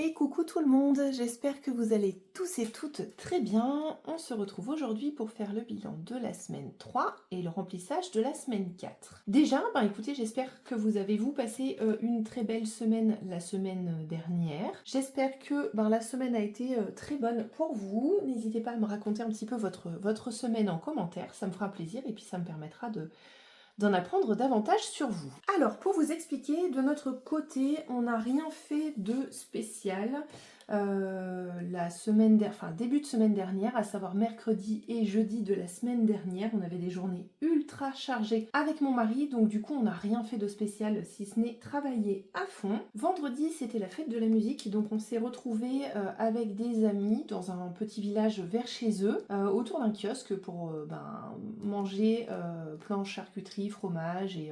Et coucou tout le monde, j'espère que vous allez tous et toutes très bien. On se retrouve aujourd'hui pour faire le bilan de la semaine 3 et le remplissage de la semaine 4. Déjà, écoutez, j'espère que vous avez passé une très belle semaine la semaine dernière. J'espère que la semaine a été très bonne pour vous. N'hésitez pas à me raconter un petit peu votre semaine en commentaire, ça me fera plaisir et puis ça me permettra d'en apprendre davantage sur vous. Alors, pour vous expliquer, de notre côté, on n'a rien fait de spécial. Début de semaine dernière, à savoir mercredi et jeudi de la semaine dernière, on avait des journées ultra chargées avec mon mari, donc du coup on n'a rien fait de spécial si ce n'est travailler à fond. Vendredi, c'était la fête de la musique, donc on s'est retrouvés avec des amis dans un petit village vers chez eux, autour d'un kiosque pour manger plein de charcuterie, fromage et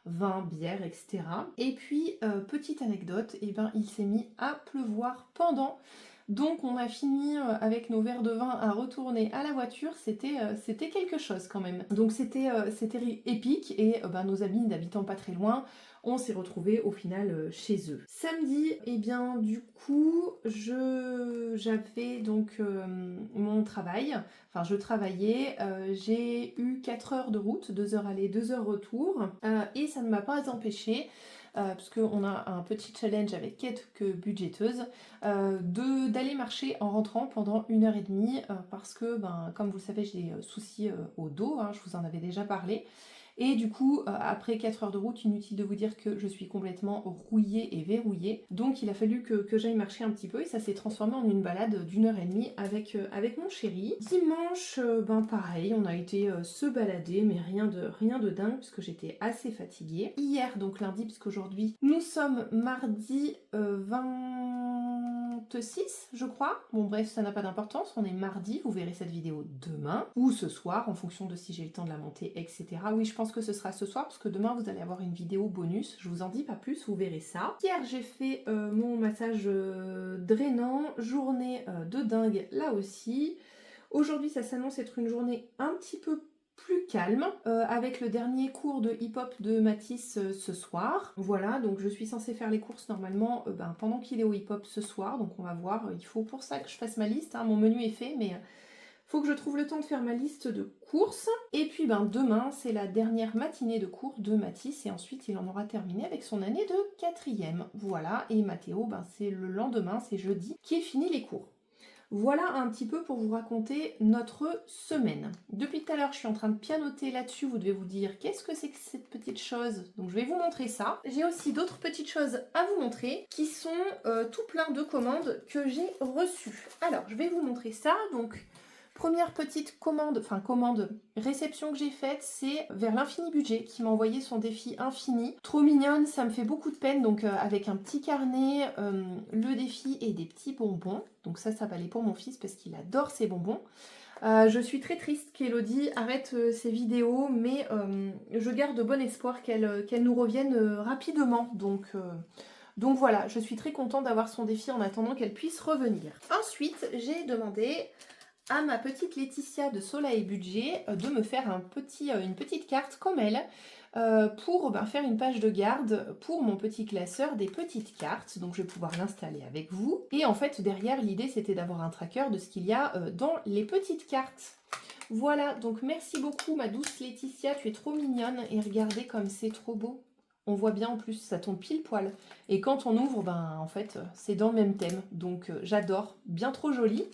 vin, bière, etc. Et puis, petite anecdote, il s'est mis à pleuvoir pendant. Donc on a fini avec nos verres de vin à retourner à la voiture, c'était quelque chose quand même. Donc c'était épique et nos amis n'habitant pas très loin, on s'est retrouvés au final chez eux. Samedi, du coup, j'avais donc mon travail, je travaillais, j'ai eu 4 heures de route, 2 heures aller, 2 heures retour, et ça ne m'a pas empêché, parce qu'on a un petit challenge avec quelques budgéteuses, d'aller marcher en rentrant pendant 1 heure et demie, parce que, comme vous le savez, j'ai des soucis au dos, je vous en avais déjà parlé. Et du coup, après 4 heures de route, inutile de vous dire que je suis complètement rouillée et verrouillée. Donc il a fallu que j'aille marcher un petit peu et ça s'est transformé en une balade d'1 heure et demie avec mon chéri. Dimanche, pareil, on a été se balader, mais rien de dingue puisque j'étais assez fatiguée. Hier, donc lundi, puisqu'aujourd'hui, nous sommes mardi 26, je crois. Bon bref, ça n'a pas d'importance, on est mardi, vous verrez cette vidéo demain ou ce soir en fonction de si j'ai le temps de la monter, etc. Oui, je pense que ce sera ce soir parce que demain vous allez avoir une vidéo bonus, je vous en dis pas plus, vous verrez ça. Hier j'ai fait mon massage drainant, journée de dingue là aussi. Aujourd'hui ça s'annonce être une journée un petit peu plus calme, avec le dernier cours de hip-hop de Mathis ce soir. Voilà, donc je suis censée faire les courses normalement pendant qu'il est au hip-hop ce soir, donc on va voir, il faut pour ça que je fasse ma liste, mon menu est fait, mais faut que je trouve le temps de faire ma liste de courses. Et puis demain, c'est la dernière matinée de cours de Mathis, et ensuite il en aura terminé avec son année de 4e. Voilà, et Mathéo, c'est le lendemain, c'est jeudi, qui est fini les cours. Voilà un petit peu pour vous raconter notre semaine. Depuis tout à l'heure, je suis en train de pianoter là-dessus. Vous devez vous dire, qu'est-ce que c'est que cette petite chose? Donc je vais vous montrer ça. J'ai aussi d'autres petites choses à vous montrer qui sont tout plein de commandes que j'ai reçues. Alors, je vais vous montrer ça. Donc, première petite réception que j'ai faite, c'est vers l'Infini Budget qui m'a envoyé son défi infini. Trop mignonne, ça me fait beaucoup de peine, donc avec un petit carnet, le défi et des petits bonbons. Donc ça va aller pour mon fils parce qu'il adore ces bonbons. Je suis très triste qu'Elodie arrête ses vidéos, mais je garde bon espoir qu'elle nous revienne rapidement. Donc voilà, je suis très contente d'avoir son défi en attendant qu'elle puisse revenir. Ensuite, j'ai demandé à ma petite Laetitia de Soleil Budget de me faire une petite carte comme elle pour faire une page de garde pour mon petit classeur des petites cartes. Donc je vais pouvoir l'installer avec vous. Et en fait derrière l'idée c'était d'avoir un tracker de ce qu'il y a dans les petites cartes. Voilà, donc merci beaucoup ma douce Laetitia, tu es trop mignonne et regardez comme c'est trop beau. On voit bien en plus, ça tombe pile poil. Et quand on ouvre, en fait c'est dans le même thème. Donc j'adore, bien trop joli.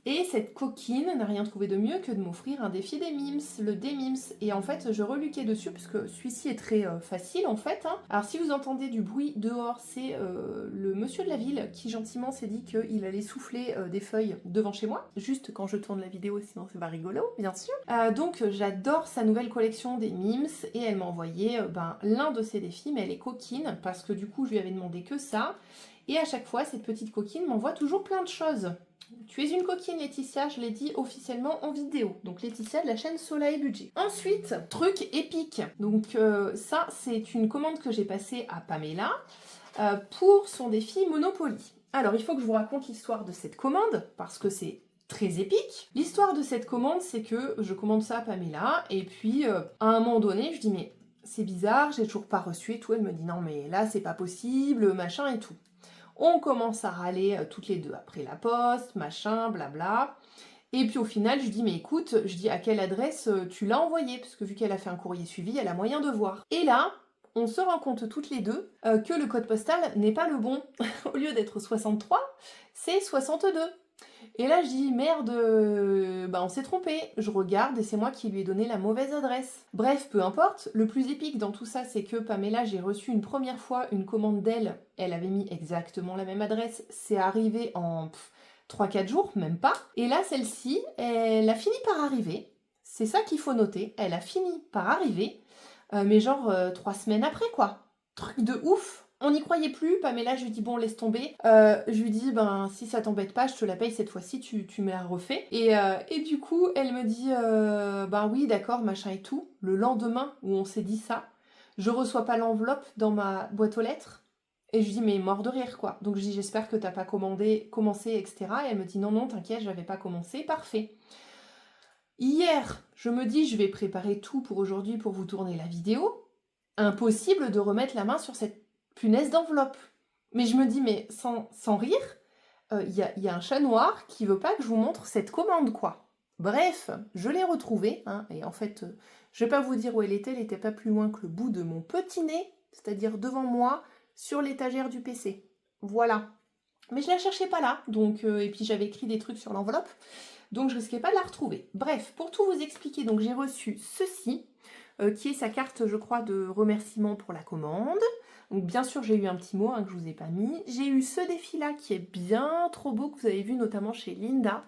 Et cette coquine n'a rien trouvé de mieux que de m'offrir un défi des mims, le des mims. Et en fait, je reluquais dessus parce que celui-ci est très facile en fait. Alors si vous entendez du bruit dehors, c'est le monsieur de la ville qui gentiment s'est dit qu'il allait souffler des feuilles devant chez moi. Juste quand je tourne la vidéo, sinon c'est pas rigolo, bien sûr. Donc j'adore sa nouvelle collection des mims et elle m'a envoyé l'un de ses défis, mais elle est coquine parce que du coup je lui avais demandé que ça. Et à chaque fois, cette petite coquine m'envoie toujours plein de choses. Tu es une coquine Laetitia, je l'ai dit officiellement en vidéo. Donc Laetitia de la chaîne Soleil Budget. Ensuite, truc épique. Donc ça, c'est une commande que j'ai passée à Pamela pour son défi Monopoly. Alors, il faut que je vous raconte l'histoire de cette commande parce que c'est très épique. L'histoire de cette commande, c'est que je commande ça à Pamela et puis à un moment donné, je dis mais c'est bizarre, j'ai toujours pas reçu et tout. Elle me dit non mais là c'est pas possible, machin et tout. On commence à râler toutes les deux après la poste, machin, blabla. Et puis au final, je dis, mais écoute, je dis à quelle adresse tu l'as envoyé? Parce que vu qu'elle a fait un courrier suivi, elle a moyen de voir. Et là, on se rend compte toutes les deux que le code postal n'est pas le bon. Au lieu d'être 63, c'est 62. Et là, je dis, merde, bah on s'est trompé. Je regarde et c'est moi qui lui ai donné la mauvaise adresse. Bref, peu importe. Le plus épique dans tout ça, c'est que Pamela, j'ai reçu une première fois une commande d'elle. Elle avait mis exactement la même adresse. C'est arrivé en 3-4 jours, même pas. Et là, celle-ci, elle a fini par arriver. C'est ça qu'il faut noter. Elle a fini par arriver, mais genre 3 semaines après, quoi. Truc de ouf. On n'y croyait plus. Pamela, je lui dis, bon, laisse tomber. Je lui dis, ben, si ça t'embête pas, je te la paye cette fois-ci, tu me la refais. Et du coup, elle me dit, ben oui, d'accord, machin et tout. Le lendemain où on s'est dit ça, je reçois pas l'enveloppe dans ma boîte aux lettres. Et je lui dis, mais mort de rire, quoi. Donc je dis, j'espère que t'as pas commencé, etc. Et elle me dit, non, non, t'inquiète, j'avais pas commencé. Parfait. Hier, je me dis, je vais préparer tout pour aujourd'hui pour vous tourner la vidéo. Impossible de remettre la main sur cette punaise d'enveloppe. Mais je me dis, mais sans rire, y a un chat noir qui veut pas que je vous montre cette commande, quoi. Bref, je l'ai retrouvée, hein, et en fait, je vais pas vous dire où elle était pas plus loin que le bout de mon petit nez, c'est-à-dire devant moi, sur l'étagère du PC. Voilà. Mais je la cherchais pas là, donc, et puis j'avais écrit des trucs sur l'enveloppe, donc je risquais pas de la retrouver. Bref, pour tout vous expliquer, donc j'ai reçu ceci, qui est sa carte, je crois, de remerciement pour la commande. Donc bien sûr, j'ai eu un petit mot que je vous ai pas mis. J'ai eu ce défi-là qui est bien trop beau, que vous avez vu notamment chez Linda.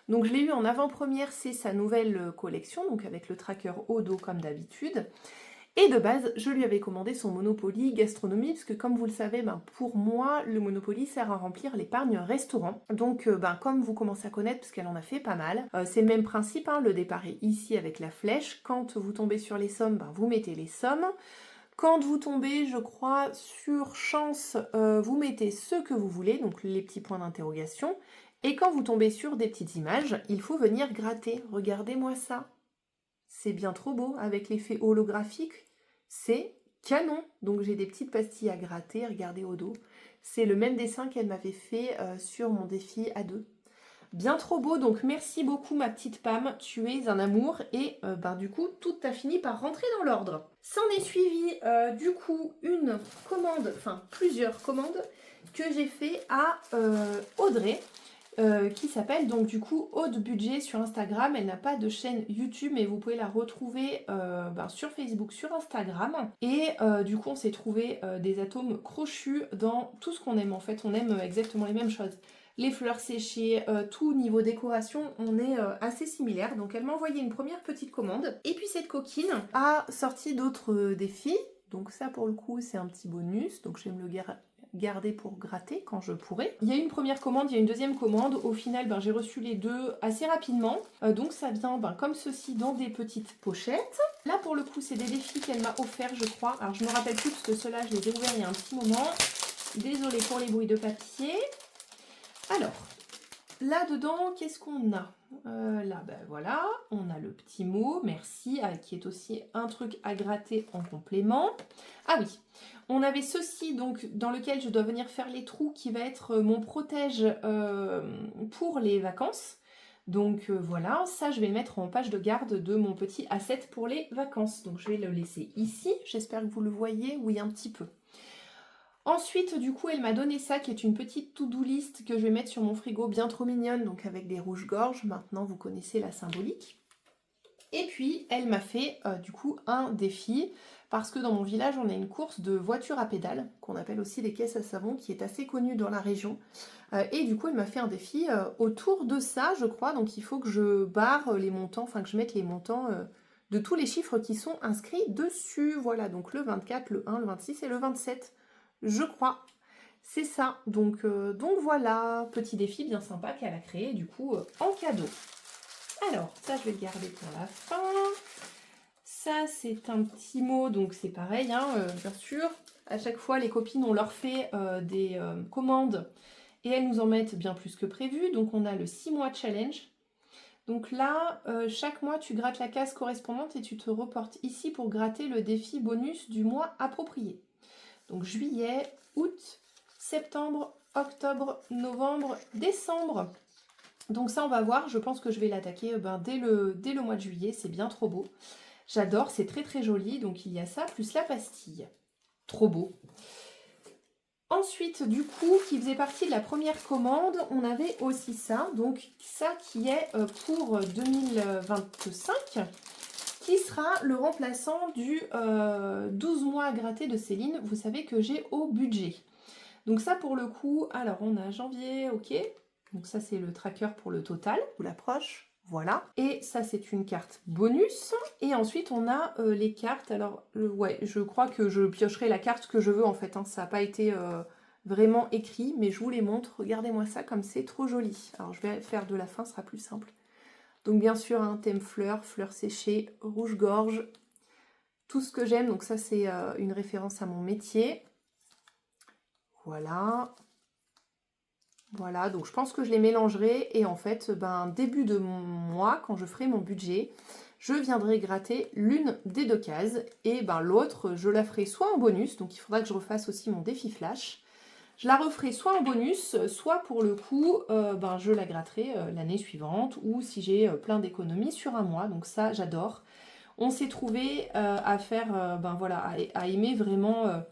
Donc je l'ai eu en avant-première, c'est sa nouvelle collection, donc avec le tracker au dos comme d'habitude. Et de base, je lui avais commandé son Monopoly gastronomie, parce que comme vous le savez, pour moi, le Monopoly sert à remplir l'épargne restaurant. Donc, comme vous commencez à connaître, parce qu'elle en a fait pas mal, c'est le même principe, hein, le départ est ici avec la flèche. Quand vous tombez sur les sommes, vous mettez les sommes. Quand vous tombez, je crois, sur chance, vous mettez ce que vous voulez, donc les petits points d'interrogation. Et quand vous tombez sur des petites images, il faut venir gratter. Regardez-moi ça. C'est bien trop beau, avec l'effet holographique, c'est canon. Donc j'ai des petites pastilles à gratter, regardez au dos. C'est le même dessin qu'elle m'avait fait sur mon défi A2. Bien trop beau, donc merci beaucoup ma petite Pam, tu es un amour. Et du coup, tout a fini par rentrer dans l'ordre. S'en est suivi du coup une commande, enfin plusieurs commandes que j'ai fait à Audrey. Qui s'appelle donc du coup Haute Budget sur Instagram. Elle n'a pas de chaîne YouTube, mais vous pouvez la retrouver sur Facebook, sur Instagram. Et du coup on s'est trouvé des atomes crochus dans tout ce qu'on aime en fait. On aime exactement les mêmes choses. Les fleurs séchées, tout niveau décoration, on est assez similaires. Donc elle m'a envoyé une première petite commande. Et puis cette coquine a sorti d'autres défis. Donc ça pour le coup c'est un petit bonus. Donc je vais me le garder pour gratter quand je pourrai. Il y a une première commande, il y a une deuxième commande. Au final, j'ai reçu les deux assez rapidement. Donc ça vient comme ceci dans des petites pochettes. Là, pour le coup, c'est des défis qu'elle m'a offert, je crois. Alors, je me rappelle plus parce que ceux-là, je les ai ouverts il y a un petit moment. Désolée pour les bruits de papier. Alors, là-dedans, qu'est-ce qu'on a là, voilà, on a le petit mot, merci, qui est aussi un truc à gratter en complément. Ah oui, on avait ceci, donc, dans lequel je dois venir faire les trous, qui va être mon protège pour les vacances. Donc voilà, ça je vais le mettre en page de garde de mon petit asset pour les vacances. Donc je vais le laisser ici, j'espère que vous le voyez, oui un petit peu. Ensuite, du coup, elle m'a donné ça, qui est une petite to-do list que je vais mettre sur mon frigo, bien trop mignonne, donc avec des rouges-gorges. Maintenant, vous connaissez la symbolique. Et puis, elle m'a fait, du coup, un défi, parce que dans mon village, on a une course de voitures à pédales, qu'on appelle aussi les caisses à savon, qui est assez connue dans la région. Et du coup, elle m'a fait un défi autour de ça, je crois. Donc, il faut que je barre les montants, enfin, que je mette les montants de tous les chiffres qui sont inscrits dessus. Voilà, donc le 24, le 1, le 26 et le 27. Je crois, c'est ça. Donc voilà, petit défi bien sympa qu'elle a créé du coup en cadeau. Alors, ça je vais le garder pour la fin. Ça c'est un petit mot, donc c'est pareil, bien sûr. À chaque fois, les copines, on leur fait des commandes et elles nous en mettent bien plus que prévu. Donc on a le 6 mois challenge. Donc là, chaque mois, tu grattes la case correspondante et tu te reportes ici pour gratter le défi bonus du mois approprié. Donc juillet, août, septembre, octobre, novembre, décembre. Donc ça, on va voir. Je pense que je vais l'attaquer dès le mois de juillet. C'est bien trop beau. J'adore, c'est très très joli. Donc il y a ça, plus la pastille. Trop beau. Ensuite, du coup, qui faisait partie de la première commande, on avait aussi ça. Donc ça qui est pour 2025, qui sera le remplaçant du 12 mois à gratter de Céline. Vous savez que j'ai au budget. Donc ça, pour le coup, alors on a janvier, ok. Donc ça, c'est le tracker pour le total. Vous l'approche. Voilà. Et ça, c'est une carte bonus. Et ensuite, on a les cartes. Alors, ouais, je crois que je piocherai la carte que je veux, en fait. Hein. Ça n'a pas été vraiment écrit, mais je vous les montre. Regardez-moi ça, comme c'est trop joli. Alors, je vais faire de la fin, ce sera plus simple. Donc, bien sûr, un thème fleurs, fleurs séchées, rouge-gorge. Tout ce que j'aime. Donc, ça, c'est une référence à mon métier. Voilà. Voilà, donc je pense que je les mélangerai et en fait, début de mois, quand je ferai mon budget, je viendrai gratter l'une des deux cases et l'autre, je la ferai soit en bonus, donc il faudra que je refasse aussi mon défi flash. Je la referai soit en bonus, soit pour le coup, je la gratterai l'année suivante ou si j'ai plein d'économies sur un mois, donc ça j'adore. On s'est trouvé à faire, à aimer vraiment...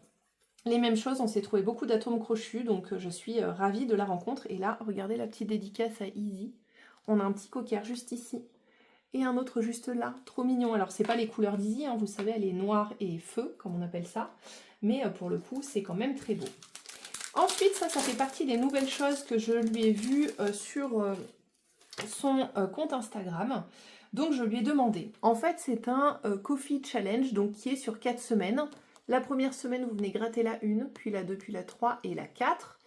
les mêmes choses, on s'est trouvé beaucoup d'atomes crochus, donc je suis ravie de la rencontre. Et là, regardez la petite dédicace à Easy. On a un petit cocker juste ici et un autre juste là, trop mignon. Alors, c'est pas les couleurs d'Easy, hein, vous savez, elle est noire et feu, comme on appelle ça. Mais pour le coup, c'est quand même très beau. Ensuite, ça fait partie des nouvelles choses que je lui ai vues sur son compte Instagram. Donc, je lui ai demandé. En fait, c'est un Coffee Challenge, donc qui est sur 4 semaines. La première semaine, vous venez gratter la 1, puis la 2, puis la 3 et la 4.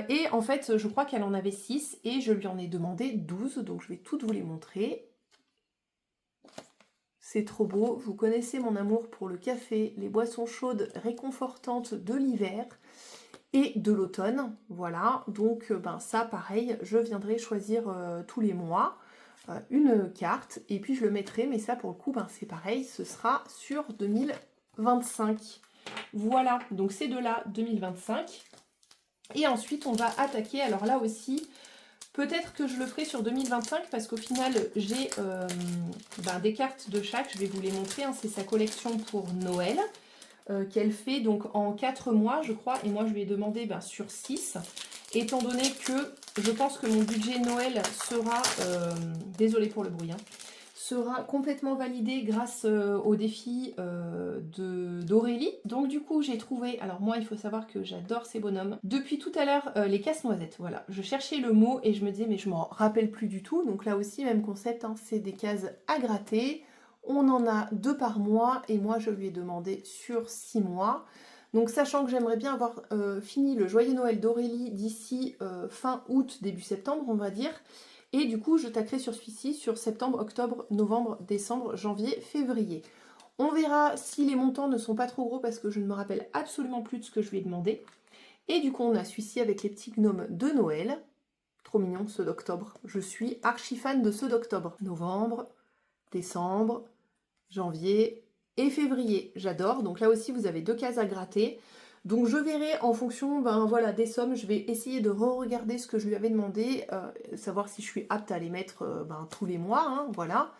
Et en fait, je crois qu'elle en avait 6 et je lui en ai demandé 12. Donc, je vais toutes vous les montrer. C'est trop beau. Vous connaissez mon amour pour le café, les boissons chaudes réconfortantes de l'hiver et de l'automne. Voilà. Donc, ça, pareil, je viendrai choisir tous les mois une carte et puis je le mettrai. Mais ça, pour le coup, c'est pareil. Ce sera sur 2025. Voilà, donc ces deux-là, 2025. Et ensuite, on va attaquer, alors là aussi, peut-être que je le ferai sur 2025, parce qu'au final, j'ai des cartes de chaque, je vais vous les montrer, hein, c'est sa collection pour Noël, qu'elle fait donc en 4 mois, je crois, et moi je lui ai demandé sur 6, étant donné que je pense que mon budget Noël sera, désolée pour le bruit, hein, sera complètement validé grâce au défi d'Aurélie. Donc du coup j'ai trouvé, alors moi il faut savoir que j'adore ces bonhommes. Depuis tout à l'heure les casse-noisettes, voilà. Je cherchais le mot et je me disais mais je m'en rappelle plus du tout. Donc là aussi même concept, hein, c'est des cases à gratter. On en a 2 par mois et moi je lui ai demandé sur 6 mois. Donc sachant que j'aimerais bien avoir fini le Joyeux Noël d'Aurélie d'ici fin août, début septembre on va dire. Et du coup, je taclerai sur celui-ci sur septembre, octobre, novembre, décembre, janvier, février. On verra si les montants ne sont pas trop gros parce que je ne me rappelle absolument plus de ce que je lui ai demandé. Et du coup, on a celui-ci avec les petits gnomes de Noël. Trop mignon, ceux d'octobre. Je suis archi fan de ceux d'octobre. Novembre, décembre, janvier et février. J'adore. Donc là aussi, vous avez 2 cases à gratter. Donc je verrai en fonction des sommes, je vais essayer de re-regarder ce que je lui avais demandé, savoir si je suis apte à les mettre tous les mois, hein, voilà.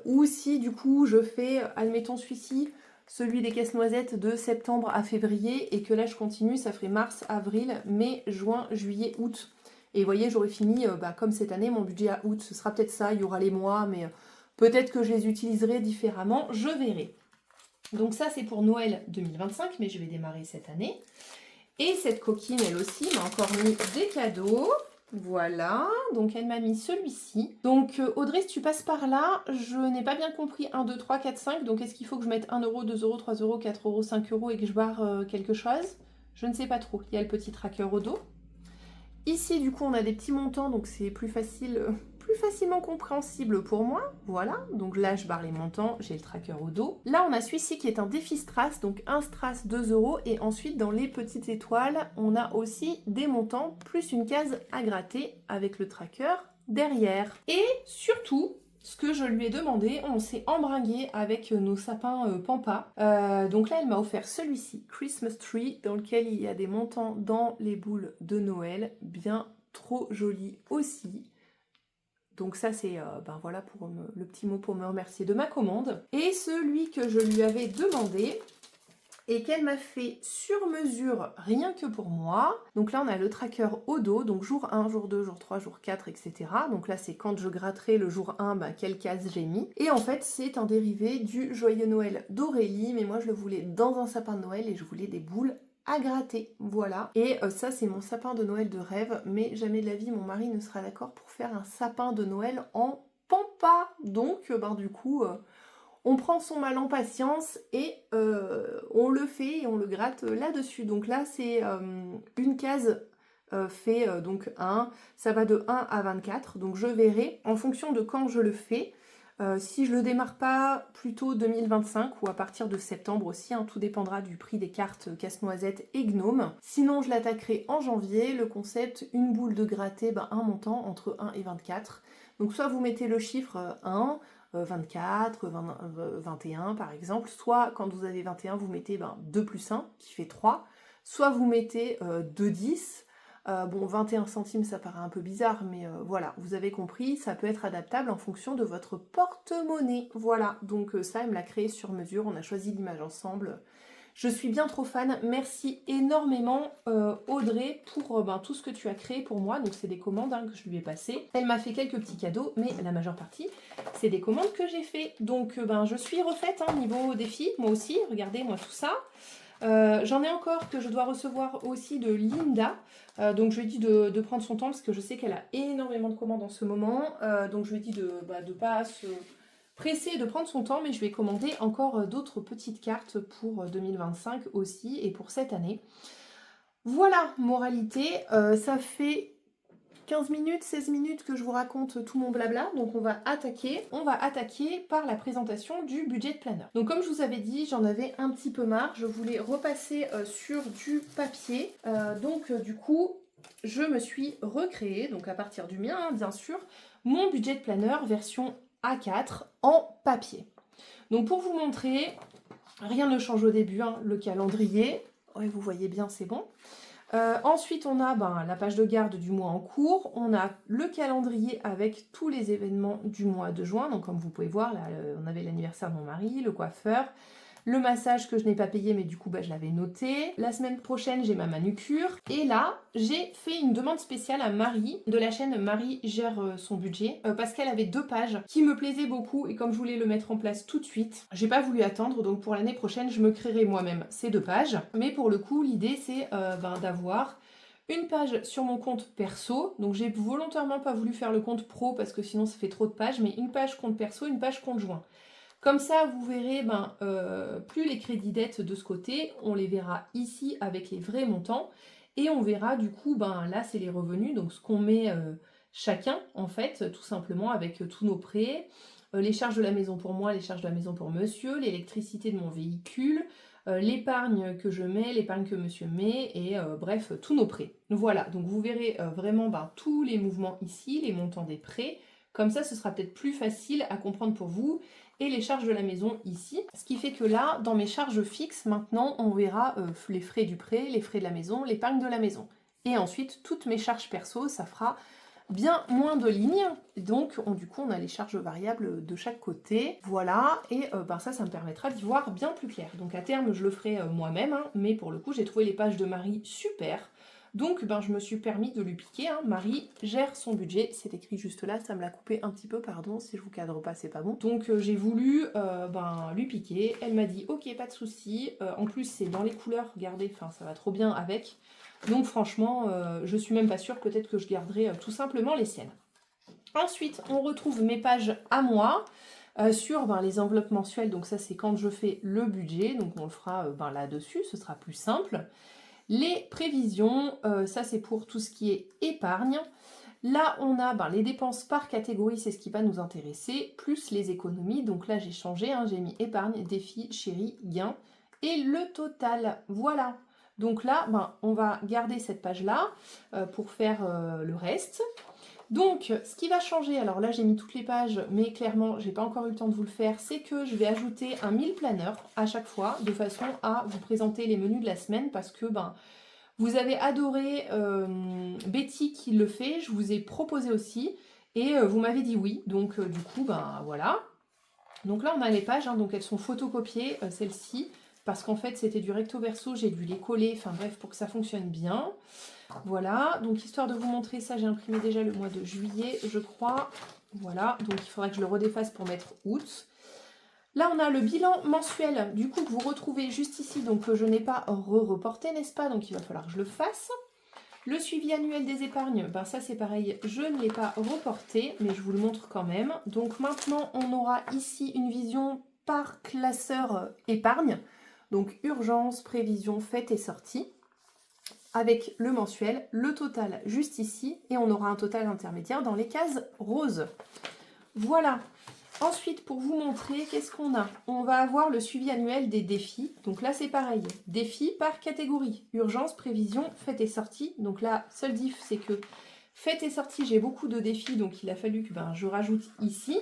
Ou si du coup je fais, admettons celui-ci, celui des casse-noisettes de septembre à février, et que là je continue, ça ferait mars, avril, mai, juin, juillet, août. Et vous voyez, j'aurais fini, comme cette année, mon budget à août, ce sera peut-être ça, il y aura les mois, mais peut-être que je les utiliserai différemment, je verrai. Donc ça, c'est pour Noël 2025, mais je vais démarrer cette année. Et cette coquine, elle aussi, m'a encore mis des cadeaux. Voilà, donc elle m'a mis celui-ci. Donc Audrey, si tu passes par là, je n'ai pas bien compris 1, 2, 3, 4, 5. Donc est-ce qu'il faut que je mette 1 euro, 2 euros, 3 euros, 4 euros, 5 euros et que je barre quelque chose? Je ne sais pas trop. Il y a le petit tracker au dos. Ici, du coup, on a des petits montants, donc c'est plus facilement compréhensible pour moi. Voilà, donc là, je barre les montants, j'ai le tracker au dos. Là, on a celui-ci qui est un défi strass, donc un strass 2 euros. Et ensuite, dans les petites étoiles, on a aussi des montants, plus une case à gratter avec le tracker derrière. Et surtout, ce que je lui ai demandé, on s'est embringué avec nos sapins Pampa. Donc là, elle m'a offert celui-ci, Christmas Tree, dans lequel il y a des montants dans les boules de Noël, bien trop joli aussi. Donc ça c'est ben voilà pour le petit mot pour me remercier de ma commande. Et celui que je lui avais demandé et qu'elle m'a fait sur mesure rien que pour moi. Donc là on a le tracker au dos, donc jour 1, jour 2, jour 3, jour 4, etc. Donc là c'est quand je gratterai le jour 1, ben, quelle case j'ai mis. Et en fait c'est un dérivé du Joyeux Noël d'Aurélie, mais moi je le voulais dans un sapin de Noël et je voulais des boules à gratter, voilà. Et ça c'est mon sapin de Noël de rêve, mais jamais de la vie mon mari ne sera d'accord pour faire un sapin de Noël en Pampa. Donc ben du coup on prend son mal en patience et on le fait et on le gratte là-dessus. Donc là c'est une case fait donc 1, ça va de 1 à 24, donc je verrai en fonction de quand je le fais. Si je le démarre pas plutôt 2025 ou à partir de septembre aussi, hein, tout dépendra du prix des cartes Casse-Noisette et Gnome. Sinon je l'attaquerai en janvier, le concept, une boule de gratter, ben, un montant entre 1 et 24. Donc soit vous mettez le chiffre 1, 24, 20, 21 par exemple, soit quand vous avez 21 vous mettez 2 plus 1 qui fait 3, soit vous mettez 2 10. Bon, 21 centimes, ça paraît un peu bizarre, mais voilà, vous avez compris, ça peut être adaptable en fonction de votre porte-monnaie. Voilà, donc ça, elle me l'a créé sur mesure, on a choisi l'image ensemble. Je suis bien trop fan, merci énormément Audrey pour tout ce que tu as créé pour moi, donc c'est des commandes hein, que je lui ai passées. Elle m'a fait quelques petits cadeaux, mais la majeure partie, c'est des commandes que j'ai fait. Donc je suis refaite hein, niveau défi, moi aussi, regardez moi tout ça. J'en ai encore que je dois recevoir aussi de Linda, donc je lui ai dit de prendre son temps parce que je sais qu'elle a énormément de commandes en ce moment, donc je lui ai dit de pas se presser et de prendre son temps, mais je vais commander encore d'autres petites cartes pour 2025 aussi et pour cette année. Voilà, moralité, ça fait 15 minutes, 16 minutes que je vous raconte tout mon blabla, donc on va attaquer par la présentation du budget planner. Donc comme je vous avais dit, j'en avais un petit peu marre, je voulais repasser sur du papier, donc du coup je me suis recréé, donc à partir du mien hein, bien sûr, mon budget planner version A4 en papier. Donc pour vous montrer, rien ne change au début, hein, le calendrier, ouais, vous voyez bien c'est bon. Ensuite, on a la page de garde du mois en cours, on a le calendrier avec tous les événements du mois de juin, donc comme vous pouvez voir, là, on avait l'anniversaire de mon mari, le coiffeur, le massage que je n'ai pas payé, mais du coup, je l'avais noté. La semaine prochaine, j'ai ma manucure. Et là, j'ai fait une demande spéciale à Marie, de la chaîne Marie gère son budget, parce qu'elle avait 2 pages qui me plaisaient beaucoup, et comme je voulais le mettre en place tout de suite, j'ai pas voulu attendre, donc pour l'année prochaine, je me créerai moi-même ces 2 pages. Mais pour le coup, l'idée, c'est d'avoir une page sur mon compte perso, donc j'ai volontairement pas voulu faire le compte pro, parce que sinon ça fait trop de pages, mais une page compte perso, une page compte joint. Comme ça, vous verrez, plus les crédits dettes de ce côté, on les verra ici avec les vrais montants. Et on verra du coup, là c'est les revenus, donc ce qu'on met chacun en fait, tout simplement avec tous nos prêts. Les charges de la maison pour moi, les charges de la maison pour monsieur, l'électricité de mon véhicule, l'épargne que je mets, l'épargne que monsieur met, et bref, tous nos prêts. Voilà, donc vous verrez vraiment tous les mouvements ici, les montants des prêts. Comme ça, ce sera peut-être plus facile à comprendre pour vous. Et les charges de la maison ici. Ce qui fait que là, dans mes charges fixes, maintenant, on verra les frais du prêt, les frais de la maison, l'épargne de la maison. Et ensuite, toutes mes charges perso, ça fera bien moins de lignes. Donc, du coup, on a les charges variables de chaque côté. Voilà, et ça me permettra d'y voir bien plus clair. Donc, à terme, je le ferai moi-même, hein, mais pour le coup, j'ai trouvé les pages de Marie super. Donc je me suis permis de lui piquer, hein. Marie gère son budget, c'est écrit juste là, ça me l'a coupé un petit peu, pardon, si je vous cadre pas, c'est pas bon. Donc j'ai voulu lui piquer, elle m'a dit ok, pas de souci. En plus c'est dans les couleurs, regardez, ça va trop bien avec. Donc franchement, je suis même pas sûre, peut-être que je garderai tout simplement les siennes. Ensuite, on retrouve mes pages à moi. Sur les enveloppes mensuelles, donc ça c'est quand je fais le budget, donc on le fera là-dessus, ce sera plus simple. Les prévisions, ça c'est pour tout ce qui est épargne. Là, on a les dépenses par catégorie, c'est ce qui va nous intéresser, plus les économies. Donc là, j'ai changé, hein, j'ai mis épargne, défi, chéri, gain. Et le total, voilà. Donc là, on va garder cette page-là pour faire le reste. Donc, ce qui va changer, alors là j'ai mis toutes les pages, mais clairement j'ai pas encore eu le temps de vous le faire, c'est que je vais ajouter un meal planner à chaque fois, de façon à vous présenter les menus de la semaine, parce que vous avez adoré Betty qui le fait, je vous ai proposé aussi, et vous m'avez dit oui, donc du coup, voilà. Donc là on a les pages, hein, donc elles sont photocopiées, celles-ci, parce qu'en fait c'était du recto verso, j'ai dû les coller, enfin bref, pour que ça fonctionne bien. Voilà, donc histoire de vous montrer ça, j'ai imprimé déjà le mois de juillet, je crois. Voilà, donc il faudrait que je le redéfasse pour mettre août. Là, on a le bilan mensuel, du coup, que vous retrouvez juste ici, donc que je n'ai pas reporté, n'est-ce pas? Donc il va falloir que je le fasse. Le suivi annuel des épargnes, ça c'est pareil, je ne l'ai pas reporté, mais je vous le montre quand même. Donc maintenant, on aura ici une vision par classeur épargne. Donc urgence, prévision, fête et sortie, avec le mensuel, le total juste ici, et on aura un total intermédiaire dans les cases roses. Voilà. Ensuite, pour vous montrer, qu'est-ce qu'on a? On va avoir le suivi annuel des défis. Donc là, c'est pareil. Défis par catégorie. Urgence, prévision, fête et sortie. Donc là, seul diff, c'est que fête et sortie, j'ai beaucoup de défis, donc il a fallu que je rajoute ici.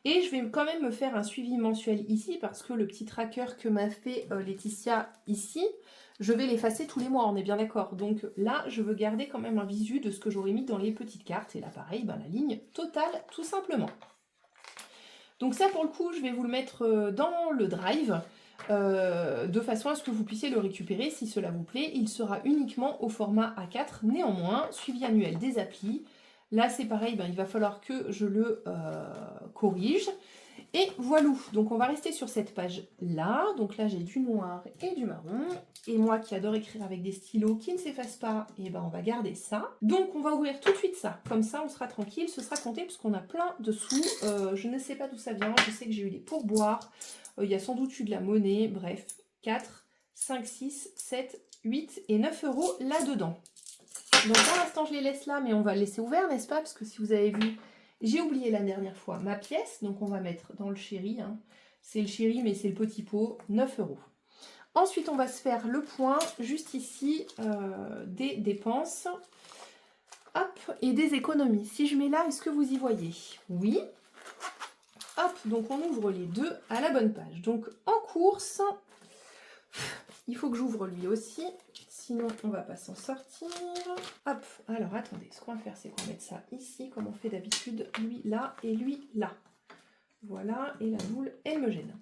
Et je vais quand même me faire un suivi mensuel ici, parce que le petit tracker que m'a fait Laetitia ici, je vais l'effacer tous les mois, on est bien d'accord. Donc là, je veux garder quand même un visu de ce que j'aurais mis dans les petites cartes. Et là, pareil, la ligne totale, tout simplement. Donc ça, pour le coup, je vais vous le mettre dans le drive, de façon à ce que vous puissiez le récupérer si cela vous plaît. Il sera uniquement au format A4. Néanmoins, suivi annuel des applis. Là, c'est pareil, il va falloir que je le corrige. Et voilà, donc on va rester sur cette page-là. Donc là, j'ai du noir et du marron. Et moi qui adore écrire avec des stylos qui ne s'effacent pas, on va garder ça. Donc on va ouvrir tout de suite ça. Comme ça, on sera tranquille, ce sera compté parce qu'on a plein de sous. Je ne sais pas d'où ça vient, je sais que j'ai eu des pourboires. Il y a sans doute eu de la monnaie, bref. 4, 5, 6, 7, 8 et 9 euros là-dedans. Donc pour l'instant, je les laisse là, mais on va le laisser ouvert, n'est-ce pas? Parce que si vous avez vu... J'ai oublié la dernière fois ma pièce, donc on va mettre dans le chéri. Hein. C'est le chéri, mais c'est le petit pot, 9 euros. Ensuite, on va se faire le point, juste ici, des dépenses. Hop, et des économies. Si je mets là, est-ce que vous y voyez? Oui. Hop, donc on ouvre les deux à la bonne page. Donc en course, il faut que j'ouvre lui aussi. Sinon, on va pas s'en sortir. Hop, alors attendez, ce qu'on va faire, c'est qu'on va mettre ça ici, comme on fait d'habitude, lui là et lui là. Voilà, et la boule, elle me gêne.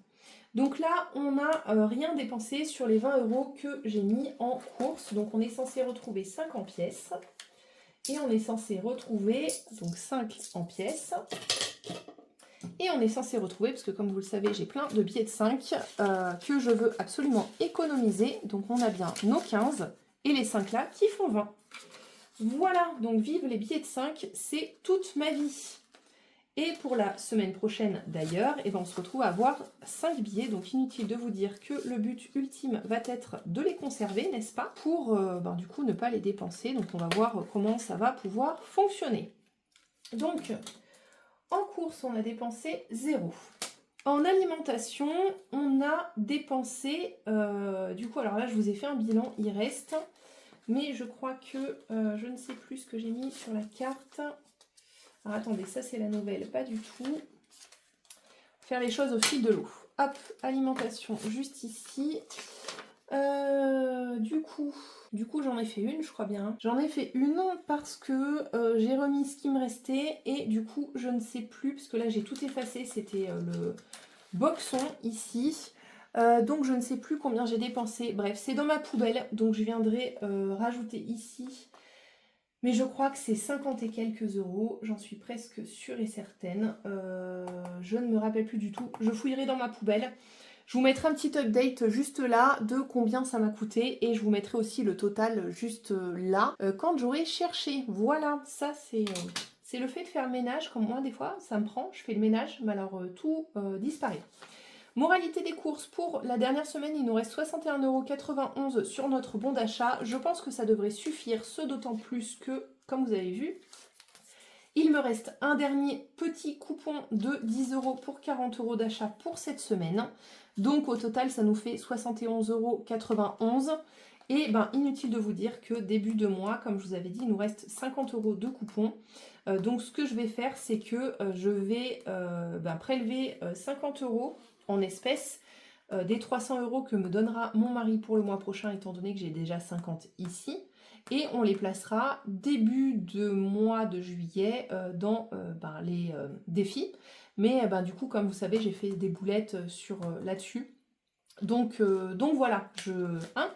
Donc là, on n'a rien dépensé sur les 20 euros que j'ai mis en course. Donc on est censé retrouver 5 en pièces. Et on est censé retrouver, donc 5 en pièces. Et on est censé retrouver, parce que comme vous le savez, j'ai plein de billets de 5 que je veux absolument économiser. Donc on a bien nos 15 et les 5 là qui font 20. Voilà, donc vive les billets de 5, c'est toute ma vie. Et pour la semaine prochaine d'ailleurs, on se retrouve à avoir 5 billets. Donc inutile de vous dire que le but ultime va être de les conserver, n'est-ce pas? Pour du coup ne pas les dépenser. Donc on va voir comment ça va pouvoir fonctionner. Donc... en course, on a dépensé 0. En alimentation, on a dépensé... du coup, alors là, je vous ai fait un bilan, il reste. Mais je crois que je ne sais plus ce que j'ai mis sur la carte. Alors attendez, ça c'est la nouvelle, pas du tout. Faire les choses au fil de l'eau. Hop, alimentation, juste ici. Du coup, j'en ai fait une, je crois bien. J'en ai fait une parce que j'ai remis ce qui me restait et du coup, je ne sais plus, parce que là, j'ai tout effacé. C'était le boxon ici. Donc, je ne sais plus combien j'ai dépensé. Bref, c'est dans ma poubelle, donc je viendrai rajouter ici. Mais je crois que c'est 50 et quelques euros. J'en suis presque sûre et certaine. Je ne me rappelle plus du tout. Je fouillerai dans ma poubelle. Je vous mettrai un petit update juste là de combien ça m'a coûté et je vous mettrai aussi le total juste là quand j'aurai cherché. Voilà, ça c'est le fait de faire le ménage, comme moi des fois ça me prend, je fais le ménage, mais alors tout disparaît. Moralité des courses, pour la dernière semaine, il nous reste 61,91 € sur notre bon d'achat. Je pense que ça devrait suffire, ce d'autant plus que, comme vous avez vu, il me reste un dernier petit coupon de 10 € pour 40 € d'achat pour cette semaine. Donc au total, ça nous fait 71,91 €. Et ben inutile de vous dire que début de mois, comme je vous avais dit, il nous reste 50 € de coupons. Donc ce que je vais faire, c'est que je vais prélever 50 € en espèces des 300 € que me donnera mon mari pour le mois prochain, étant donné que j'ai déjà 50 ici. Et on les placera début de mois de juillet dans les défis. Mais du coup, comme vous savez, j'ai fait des boulettes sur là-dessus. Donc voilà,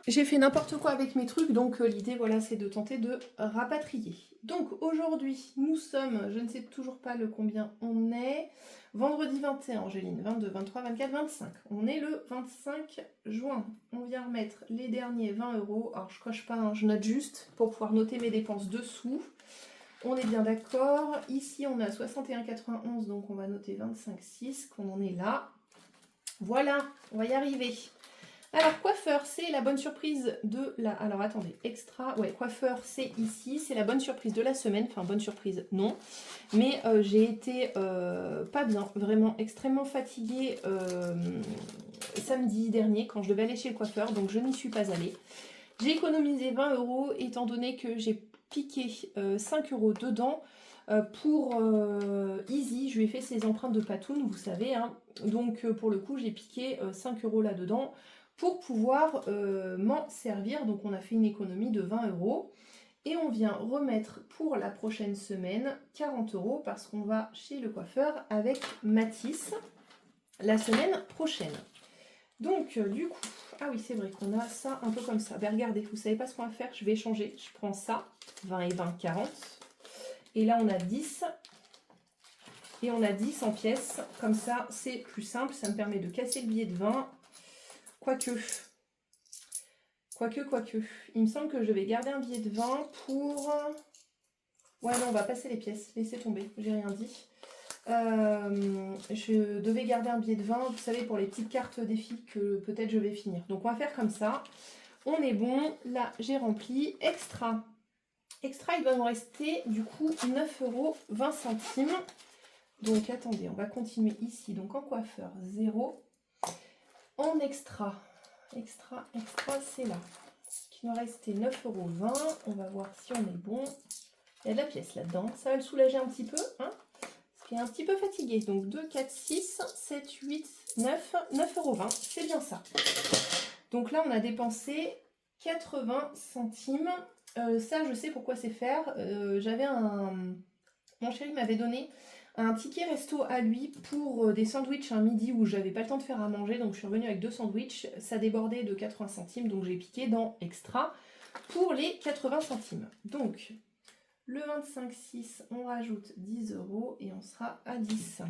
j'ai fait n'importe quoi avec mes trucs, donc l'idée voilà c'est de tenter de rapatrier. Donc aujourd'hui nous sommes, je ne sais toujours pas le combien on est, vendredi 21, Angéline, 22, 23, 24, 25. On est le 25 juin, on vient remettre les derniers 20 €, alors je coche pas, hein, je note juste pour pouvoir noter mes dépenses dessous. On est bien d'accord, ici on a 61,91, donc on va noter 25,6, qu'on en est là. Voilà, on va y arriver. Alors, coiffeur, c'est la bonne surprise de la... Alors, attendez, extra... Ouais, coiffeur, c'est ici. C'est la bonne surprise de la semaine. Enfin, bonne surprise, non. Mais j'ai été pas bien, vraiment extrêmement fatiguée samedi dernier quand je devais aller chez le coiffeur. Donc, je n'y suis pas allée. J'ai économisé 20 € étant donné que j'ai piqué 5 € dedans. Pour Easy, je lui ai fait ses empreintes de Patoun, vous savez, hein. Donc pour le coup j'ai piqué 5 € là-dedans pour pouvoir m'en servir. Donc on a fait une économie de 20 € et on vient remettre pour la prochaine semaine 40 € parce qu'on va chez le coiffeur avec Matisse la semaine prochaine. Donc du coup, ah oui c'est vrai qu'on a ça un peu comme ça. Ben regardez, vous savez pas ce qu'on va faire, je vais changer. Je prends ça, 20 et 20, 40. Et là, on a 10. Et on a 10 en pièces. Comme ça, c'est plus simple. Ça me permet de casser le billet de 20. Quoique. Il me semble que je vais garder un billet de 20 pour... Ouais, non, on va passer les pièces. Laissez tomber, j'ai rien dit. Je devais garder un billet de 20, vous savez, pour les petites cartes défis que peut-être je vais finir. Donc, on va faire comme ça. On est bon. Là, j'ai rempli. Extra. Extra, il va nous rester du coup 9,20 €. Donc attendez, on va continuer ici. Donc en coiffeur, 0. En extra, c'est là. Il nous restait 9,20 €. On va voir si on est bon. Il y a de la pièce là-dedans. Ça va le soulager un petit peu, hein, parce qu'il est un petit peu fatigué. Donc 2, 4, 6, 7, 8, 9, 9,20 €. C'est bien ça. Donc là, on a dépensé 80 centimes. Ça, je sais pourquoi c'est faire. Mon chéri m'avait donné un ticket resto à lui pour des sandwichs un midi où j'avais pas le temps de faire à manger. Donc je suis revenue avec 2 sandwichs. Ça débordait de 80 centimes. Donc j'ai piqué dans extra pour les 80 centimes. Donc le 25,6, on rajoute 10 € et on sera à 10.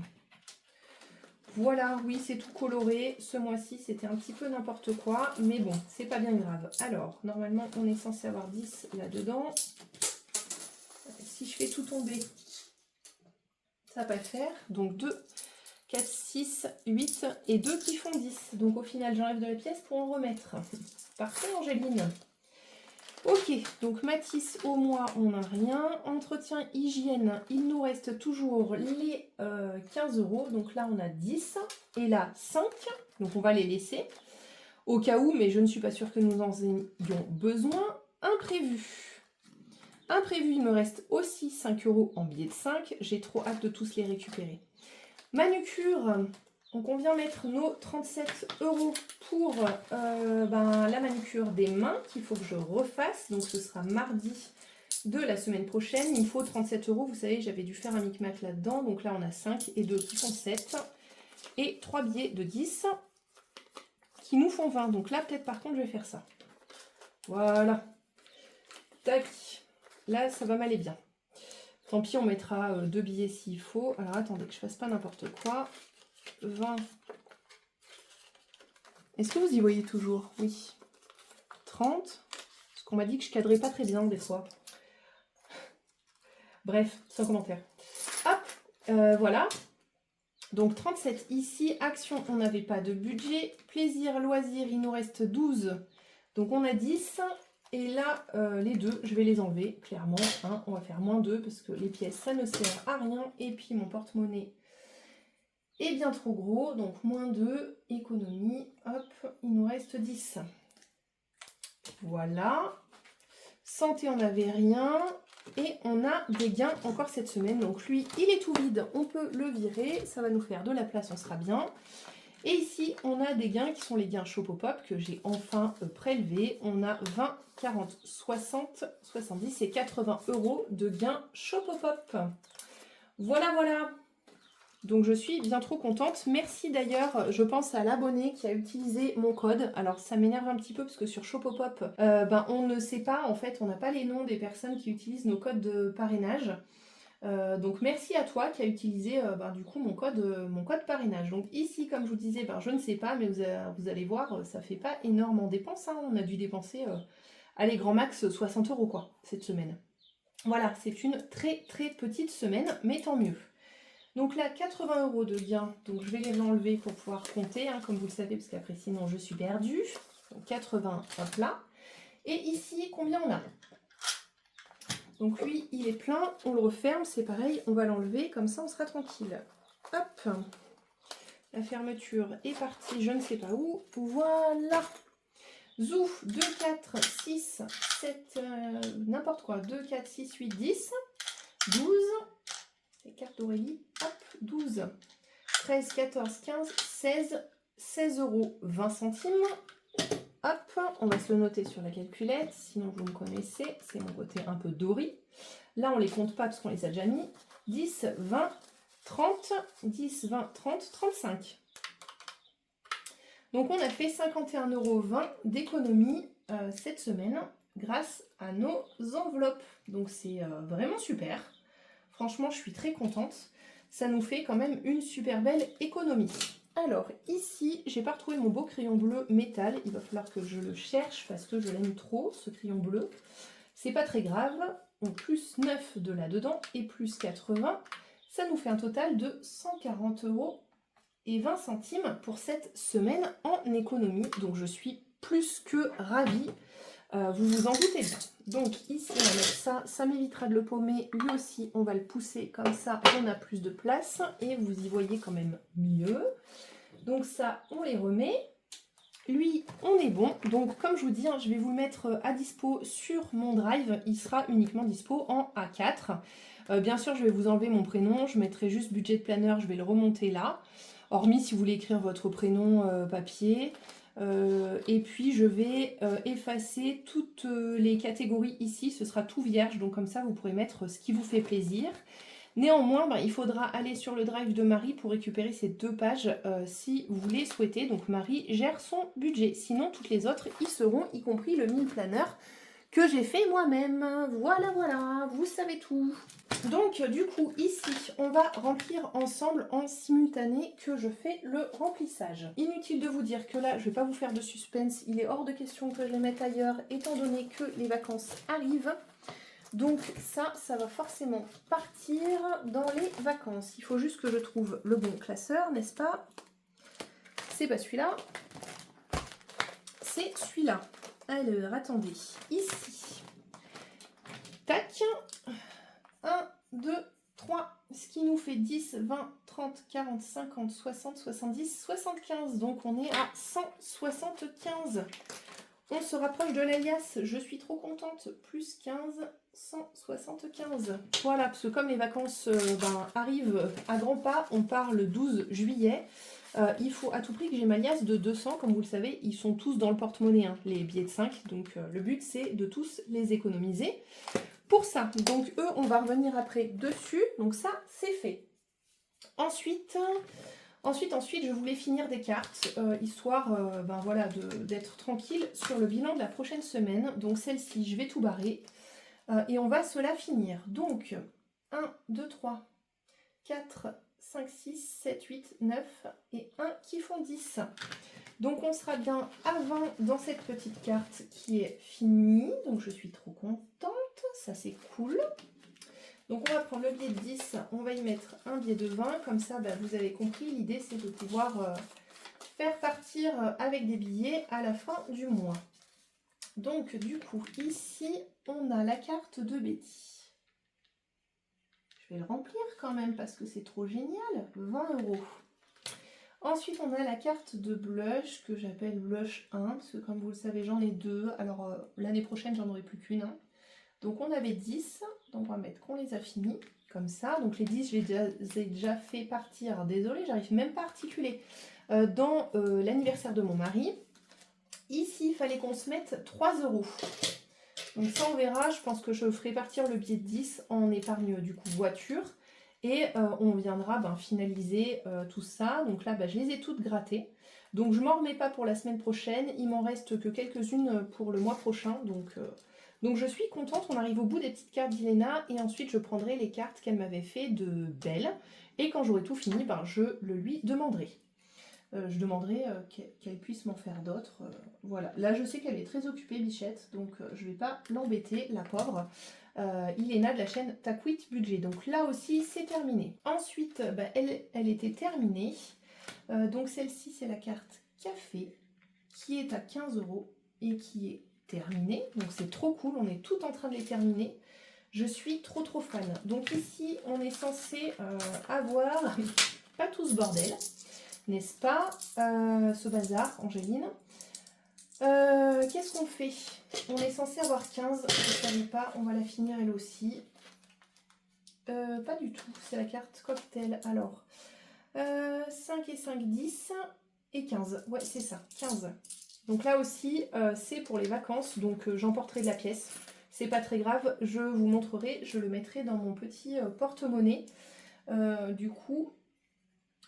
Voilà, oui, c'est tout coloré. Ce mois-ci, c'était un petit peu n'importe quoi. Mais bon, c'est pas bien grave. Alors, normalement, on est censé avoir 10 là-dedans. Si je fais tout tomber, ça va pas le faire. Donc, 2, 4, 6, 8 et 2 qui font 10. Donc, au final, j'enlève de la pièce pour en remettre. Parfait, Angéline. Ok, donc Matisse au mois, on n'a rien. Entretien hygiène, il nous reste toujours les 15 €. Donc là, on a 10 et là, 5. Donc on va les laisser au cas où, mais je ne suis pas sûre que nous en ayons besoin. Imprévu. Imprévu, il me reste aussi 5 € en billets de 5. J'ai trop hâte de tous les récupérer. Manucure. Donc on vient mettre nos 37 € pour la manucure des mains qu'il faut que je refasse. Donc ce sera mardi de la semaine prochaine. Il me faut 37 €. Vous savez, j'avais dû faire un micmac là-dedans. Donc là on a 5 et 2 qui font 7. Et 3 billets de 10 qui nous font 20. Donc là peut-être par contre je vais faire ça. Voilà. Tac. Là ça va m'aller bien. Tant pis, on mettra 2 billets s'il faut. Alors attendez que je fasse pas n'importe quoi. 20. Est-ce que vous y voyez toujours? Oui. 30. Parce qu'on m'a dit que je cadrais pas très bien des fois. Bref, sans commentaire. Hop, voilà. Donc 37 ici. Action, on n'avait pas de budget. Plaisir, loisir, il nous reste 12. Donc on a 10. Et là, les deux, je vais les enlever, clairement. Hein, on va faire moins 2 parce que les pièces, ça ne sert à rien. Et puis mon porte-monnaie est bien trop gros. Donc moins 2, économie. Hop, il nous reste 10. Voilà. Santé, on n'avait rien. Et on a des gains encore cette semaine. Donc lui, il est tout vide. On peut le virer. Ça va nous faire de la place, on sera bien. Et ici, on a des gains qui sont les gains Shopopop que j'ai enfin prélevés. On a 20, 40, 60, 70 et 80 € de gains Shopopop. Voilà, voilà. Donc je suis bien trop contente. Merci d'ailleurs, je pense à l'abonné qui a utilisé mon code. Alors ça m'énerve un petit peu parce que sur Shopopop, on ne sait pas, en fait, on n'a pas les noms des personnes qui utilisent nos codes de parrainage. Donc merci à toi qui a utilisé du coup mon code parrainage. Donc ici, comme je vous disais, je ne sais pas, mais vous allez voir, ça fait pas énorme en dépenses. Hein. On a dû dépenser, allez, grand max 60 € quoi, cette semaine. Voilà, c'est une très très petite semaine, mais tant mieux. Donc là, 80 € de gains, donc je vais les enlever pour pouvoir compter, hein, comme vous le savez, parce qu'après sinon je suis perdue. Donc 80, hop là. Et ici, combien on a? Donc lui, il est plein, on le referme, c'est pareil, on va l'enlever, comme ça on sera tranquille. Hop, la fermeture est partie, je ne sais pas où. Voilà. Zouf, 2, 4, 6, 7, n'importe quoi, 2, 4, 6, 8, 10, 12, les cartes d'Aurélie, hop, 12, 13, 14, 15, 16, 16,20 €. Hop, on va se le noter sur la calculette, sinon vous me connaissez, c'est mon côté un peu doré. Là, on ne les compte pas parce qu'on les a déjà mis. 10, 20, 30, 10, 20, 30, 35. Donc, on a fait 51,20 € d'économie cette semaine grâce à nos enveloppes. Donc, c'est vraiment super. Franchement, je suis très contente. Ça nous fait quand même une super belle économie. Alors, ici, j'ai pas retrouvé mon beau crayon bleu métal. Il va falloir que je le cherche parce que je l'aime trop, ce crayon bleu. C'est pas très grave. Donc, plus 9 de là-dedans et plus 80. Ça nous fait un total de 140,20 € pour cette semaine en économie. Donc, je suis plus que ravie. Vous vous en doutez bien. Donc ici, on va mettre ça. Ça m'évitera de le paumer. Lui aussi, on va le pousser comme ça. On a plus de place. Et vous y voyez quand même mieux. Donc ça, on les remet. Lui, on est bon. Donc comme je vous dis, je vais vous le mettre à dispo sur mon drive. Il sera uniquement dispo en A4. Bien sûr, je vais vous enlever mon prénom. Je mettrai juste budget de planeur. Je vais le remonter là. Hormis si vous voulez écrire votre prénom papier. Et puis je vais effacer toutes les catégories ici, ce sera tout vierge, donc comme ça vous pourrez mettre ce qui vous fait plaisir. Néanmoins, il faudra aller sur le drive de Marie pour récupérer ces 2 pages si vous les souhaitez. Donc Marie gère son budget, sinon toutes les autres y seront, y compris le 1000 planeur que j'ai fait moi-même. Voilà, voilà, vous savez tout. Donc du coup ici on va remplir ensemble en simultané que je fais le remplissage. Inutile de vous dire que là je vais pas vous faire de suspense, il est hors de question que je les mette ailleurs étant donné que les vacances arrivent. Donc ça va forcément partir dans les vacances. Il faut juste que je trouve le bon classeur, n'est-ce pas? C'est pas celui-là, c'est celui-là. Alors attendez, ici, tac. 1, 2, 3, ce qui nous fait 10, 20, 30, 40, 50, 60, 70, 75. Donc on est à 175. On se rapproche de l'alias. Je suis trop contente. Plus 15, 175. Voilà, parce que comme les vacances arrivent à grands pas, on part le 12 juillet. Il faut à tout prix que j'ai ma liasse de 200. Comme vous le savez, ils sont tous dans le porte-monnaie, hein, les billets de 5. Donc le but, c'est de tous les économiser. Pour ça, donc eux, on va revenir après dessus. Donc ça, c'est fait. Ensuite, je voulais finir des cartes, histoire voilà, d'être tranquille sur le bilan de la prochaine semaine. Donc celle-ci, je vais tout barrer. Et on va se la finir. Donc, 1, 2, 3, 4, 5, 6, 7, 8, 9 et 1 qui font 10. Donc on sera bien à 20 dans cette petite carte qui est finie. Donc je suis trop contente, ça c'est cool. Donc on va prendre le billet de 10, on va y mettre un billet de 20. Comme ça, vous avez compris, l'idée c'est de pouvoir faire partir avec des billets à la fin du mois. Donc du coup, ici, on a la carte de Betty. Je vais le remplir quand même parce que c'est trop génial. 20 €. Ensuite, on a la carte de blush que j'appelle blush 1, parce que comme vous le savez, j'en ai 2. Alors, l'année prochaine, j'en aurai plus qu'une. Hein. Donc, on avait 10. Donc, on va mettre qu'on les a finis, comme ça. Donc, les 10, je les ai déjà fait partir. Désolée, j'arrive même pas à articuler. Dans l'anniversaire de mon mari. Ici, il fallait qu'on se mette 3 €. Donc, ça, on verra. Je pense que je ferai partir le billet de 10 en épargne, du coup, voiture. Et on viendra finaliser tout ça. Donc là, je les ai toutes grattées. Donc je m'en remets pas pour la semaine prochaine. Il m'en reste que quelques-unes pour le mois prochain. Donc je suis contente. On arrive au bout des petites cartes d'Iléna. Et ensuite, je prendrai les cartes qu'elle m'avait fait de Belle. Et quand j'aurai tout fini, je le lui demanderai. Je demanderai qu'elle puisse m'en faire d'autres. Voilà. Là, je sais qu'elle est très occupée, Bichette. Donc je vais pas l'embêter, la pauvre. Iléna de la chaîne Taquit Budget. Donc là aussi, c'est terminé. Ensuite, elle était terminée. Donc celle-ci, c'est la carte café qui est à 15 € et qui est terminée. Donc c'est trop cool, on est tout en train de les terminer. Je suis trop fan. Donc ici, on est censé avoir pas tout ce bordel, n'est-ce pas, ce bazar, Angéline. Qu'est-ce qu'on fait? On est censé avoir 15, je ne savais pas, on va la finir elle aussi. Pas du tout, c'est la carte cocktail. Alors, 5 et 5, 10 et 15. Ouais, c'est ça, 15. Donc là aussi, c'est pour les vacances, donc j'emporterai de la pièce. C'est pas très grave, je vous montrerai, je le mettrai dans mon petit porte-monnaie. Du coup,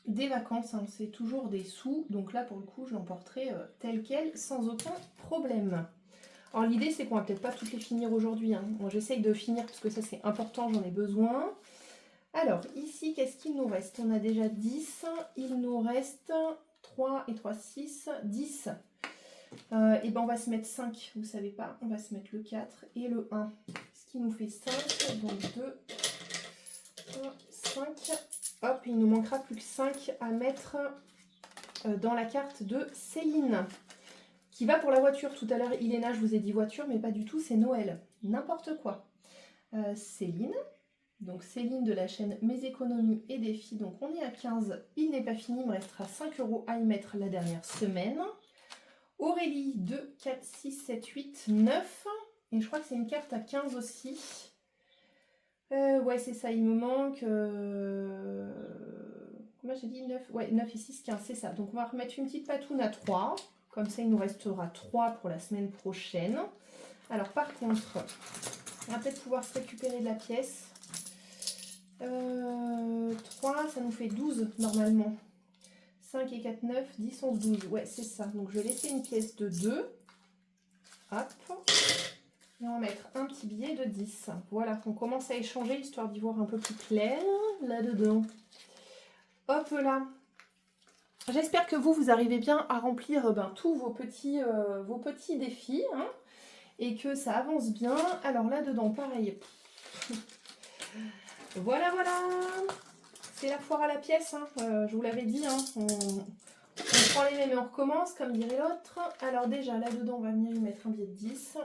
des vacances, hein, c'est toujours des sous, donc là pour le coup je l'emporterai tel quel, sans aucun problème. Alors l'idée c'est qu'on va peut-être pas toutes les finir aujourd'hui, hein. Moi j'essaye de finir parce que ça c'est important, j'en ai besoin. Alors ici qu'est-ce qu'il nous reste? On a déjà 10, il nous reste 3 et 3, 6, 10. Et ben on va se mettre 5, vous savez pas, on va se mettre le 4 et le 1. Ce qui nous fait 5, donc 2, 5. Hop, il nous manquera plus que 5 à mettre dans la carte de Céline, qui va pour la voiture. Tout à l'heure, Iléna, je vous ai dit voiture, mais pas du tout, c'est Noël. N'importe quoi. Céline, donc Céline de la chaîne Mes économies et défis. Donc on est à 15, il n'est pas fini, il me restera 5 € à y mettre la dernière semaine. Aurélie, 2, 4, 6, 7, 8, 9. Et je crois que c'est une carte à 15 aussi. Ouais, c'est ça, il me manque... Comment j'ai dit 9? Ouais, 9 et 6, 15, c'est ça. Donc on va remettre une petite patoune à 3. Comme ça, il nous restera 3 pour la semaine prochaine. Alors par contre, on va peut-être pouvoir se récupérer de la pièce. 3, ça nous fait 12 normalement. 5 et 4, 9, 10, 11, 12. Ouais, c'est ça. Donc je vais laisser une pièce de 2. Hop. Et on va mettre un petit billet de 10. Voilà, on commence à échanger histoire d'y voir un peu plus clair là-dedans. Hop là. J'espère que vous arrivez bien à remplir tous vos petits défis. Hein, et que ça avance bien. Alors là-dedans, pareil. Voilà. C'est la foire à la pièce. Hein. Je vous l'avais dit. Hein. On prend les mêmes et on recommence, comme dirait l'autre. Alors déjà, là-dedans, on va venir y mettre un billet de 10.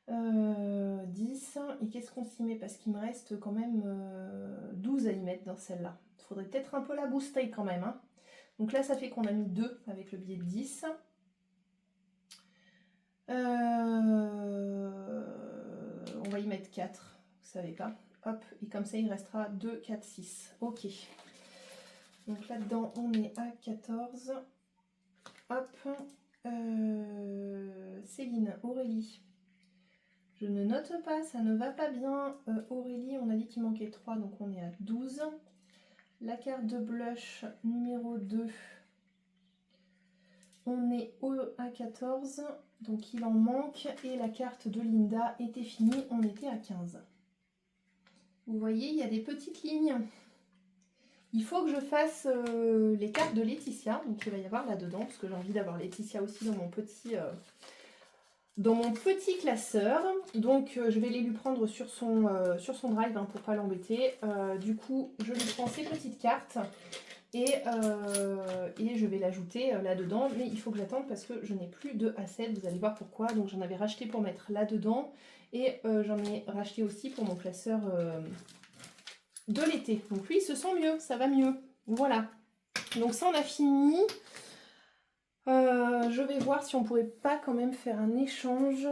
10. Et qu'est-ce qu'on s'y met? Parce qu'il me reste quand même 12 à y mettre dans celle-là. Il faudrait peut-être un peu la booster quand même. Hein. Donc là, ça fait qu'on a mis 2 avec le billet de 10. On va y mettre 4. Vous savez pas. Hop. Et comme ça, il restera 2, 4, 6. Ok. Donc là-dedans, on est à 14. Hop. Céline, Aurélie. Je ne note pas, ça ne va pas bien. Aurélie, on a dit qu'il manquait 3, donc on est à 12. La carte de blush numéro 2, on est à 14, donc il en manque. Et la carte de Linda était finie, on était à 15. Vous voyez, il y a des petites lignes. Il faut que je fasse les cartes de Laetitia, donc il va y avoir là-dedans, parce que j'ai envie d'avoir Laetitia aussi dans mon petit classeur. Donc je vais les lui prendre sur son drive hein, pour pas l'embêter. Du coup, je lui prends ces petites cartes et je vais l'ajouter là-dedans. Mais il faut que j'attende parce que je n'ai plus de A7, vous allez voir pourquoi. Donc j'en avais racheté pour mettre là-dedans et j'en ai racheté aussi pour mon classeur de l'été. Donc lui, il se sent mieux, ça va mieux. Voilà. Donc ça, on a fini. Je vais voir si on pourrait pas quand même faire un échange.